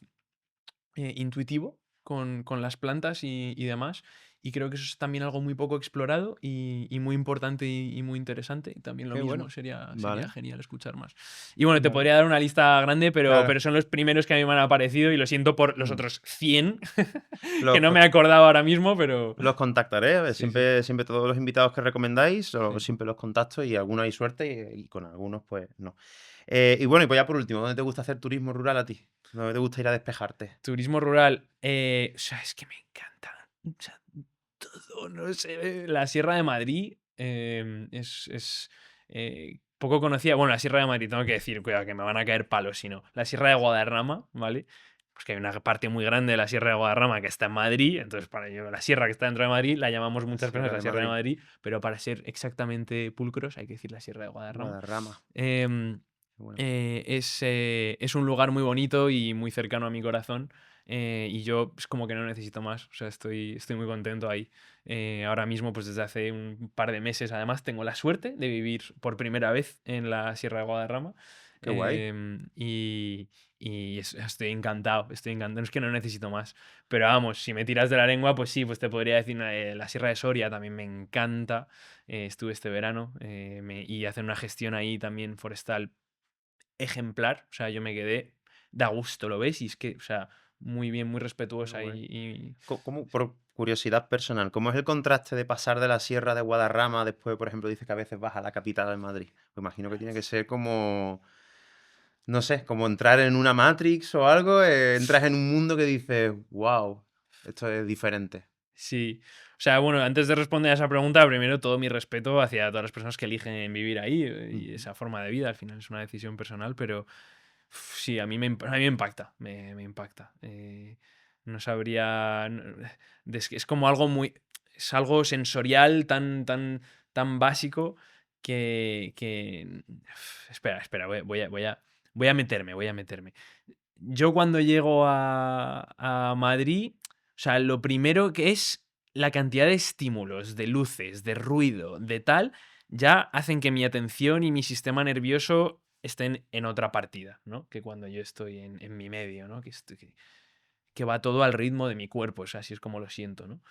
intuitivo con las plantas y demás. Y creo que eso es también algo muy poco explorado y muy importante y muy interesante. Y también lo Qué mismo, bueno. sería Vale. genial escuchar más. Y bueno, te Vale. podría dar una lista grande, pero, Claro. pero son los primeros que a mí me han aparecido y lo siento por los Mm. otros 100 que Los, no me co- he acordado ahora mismo, pero los contactaré. A ver, sí, sí, siempre todos los invitados que recomendáis, sí. siempre los contacto y algunos hay suerte y con algunos, pues no. Y bueno, y pues ya por último, ¿dónde te gusta hacer turismo rural a ti? ¿Dónde te gusta ir a despejarte? Turismo rural, o sea, es que me encanta. O sea, todo, no sé. La Sierra de Madrid es poco conocida. Bueno, la Sierra de Madrid, tengo que decir, cuidado, que me van a caer palos, sino la Sierra de Guadarrama, ¿vale? Pues que hay una parte muy grande de la Sierra de Guadarrama que está en Madrid, entonces para ello la sierra que está dentro de Madrid la llamamos La muchas personas Sierra la de Sierra de Madrid, Madrid, pero para ser exactamente pulcros hay que decir la Sierra de Guadarrama. Guadarrama. Em, Qué bueno. es un lugar muy bonito y muy cercano a mi corazón. Y yo es como que no necesito más. O sea, estoy muy contento ahí. Ahora mismo, pues desde hace un par de meses, además, tengo la suerte de vivir por primera vez en la Sierra de Guadarrama. Qué guay. Estoy encantado, estoy encantado. Es que no necesito más. Pero vamos, si me tiras de la lengua, pues sí, pues te podría decir la Sierra de Soria también me encanta. Estuve este verano y hacen una gestión ahí también forestal ejemplar. O sea, yo me quedé, da gusto, lo ves, y es que, o sea, muy bien, muy Qué respetuosa guay. y sí. Por curiosidad personal, ¿cómo es el contraste de pasar de la Sierra de Guadarrama después, por ejemplo, dices que a veces vas a la capital de Madrid? Pues imagino que tiene que ser como, no sé, como entrar en una Matrix o algo, entras en un mundo que dices, wow, esto es diferente. Sí. O sea, bueno, antes de responder a esa pregunta, primero todo mi respeto hacia todas las personas que eligen vivir ahí y Ujú. esa forma de vida. Al final es una decisión personal, pero sí, a mí me impacta. Me impacta. No sabría. Es como algo muy. Es algo sensorial tan básico que. Espera, voy a meterme, voy a meterme. Yo cuando llego a Madrid, o sea, lo primero que es la cantidad de estímulos, de luces, de ruido, de tal, ya hacen que mi atención y mi sistema nervioso estén en otra partida, ¿no? Que cuando yo estoy en mi medio, ¿no? Que va todo al ritmo de mi cuerpo, o sea, así es como lo siento, ¿no?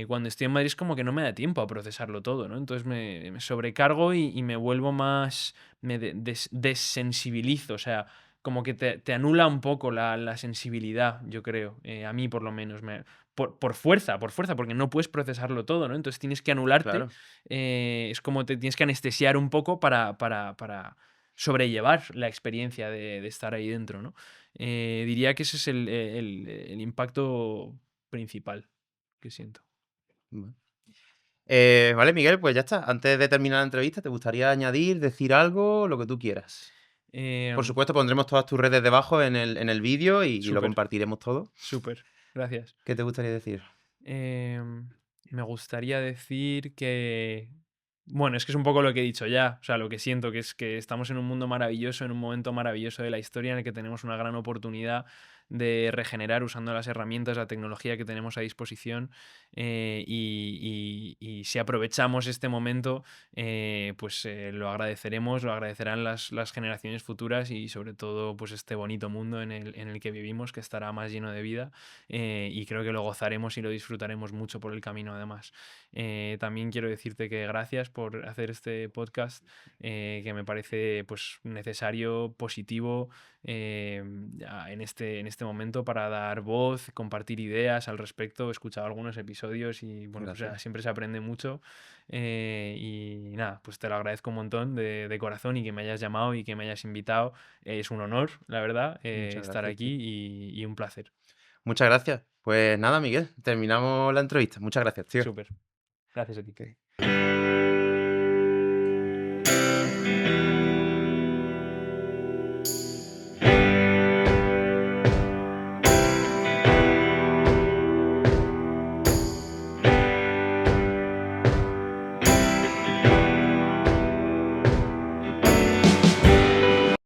Cuando estoy en Madrid es como que no me da tiempo a procesarlo todo, ¿no? Entonces me sobrecargo y me vuelvo más, desensibilizo, o sea, como que te anula un poco la sensibilidad, yo creo, a mí por lo menos, por fuerza, porque no puedes procesarlo todo, ¿no? Entonces tienes que anularte, Claro. es como te tienes que anestesiar un poco para sobrellevar la experiencia de estar ahí dentro, ¿no? Diría que ese es el impacto principal que siento. Vale. Vale, Miguel, pues ya está. Antes de terminar la entrevista, ¿te gustaría añadir, decir algo, lo que tú quieras? Por Em, supuesto, pondremos todas tus redes debajo en el vídeo y lo Súper, compartiremos todo. súper. Gracias. ¿Qué te gustaría decir? Em, Me gustaría decir que, bueno, es que es un poco lo que he dicho ya, o sea, lo que siento, que es que estamos en un mundo maravilloso, en un momento maravilloso de la historia en el que tenemos una gran oportunidad de regenerar usando las herramientas, la tecnología que tenemos a disposición, y si aprovechamos este momento, pues lo agradeceremos, lo agradecerán las generaciones futuras y sobre todo pues este bonito mundo en el que vivimos, que estará más lleno de vida, y creo que lo gozaremos y lo disfrutaremos mucho por el camino además. También quiero decirte que gracias por hacer este podcast, que me parece pues necesario, positivo, en este momento para dar voz, compartir ideas al respecto. He escuchado algunos episodios y bueno, o sea, Gracias. siempre se aprende mucho, y nada, pues te lo agradezco un montón de corazón, y que me hayas llamado y que me hayas invitado. Es un honor, la verdad, Muchas estar gracias, tío. aquí, y un placer. Muchas gracias. Pues nada, Miguel, terminamos la entrevista. Muchas gracias, tío. Súper. Gracias a ti. Ok.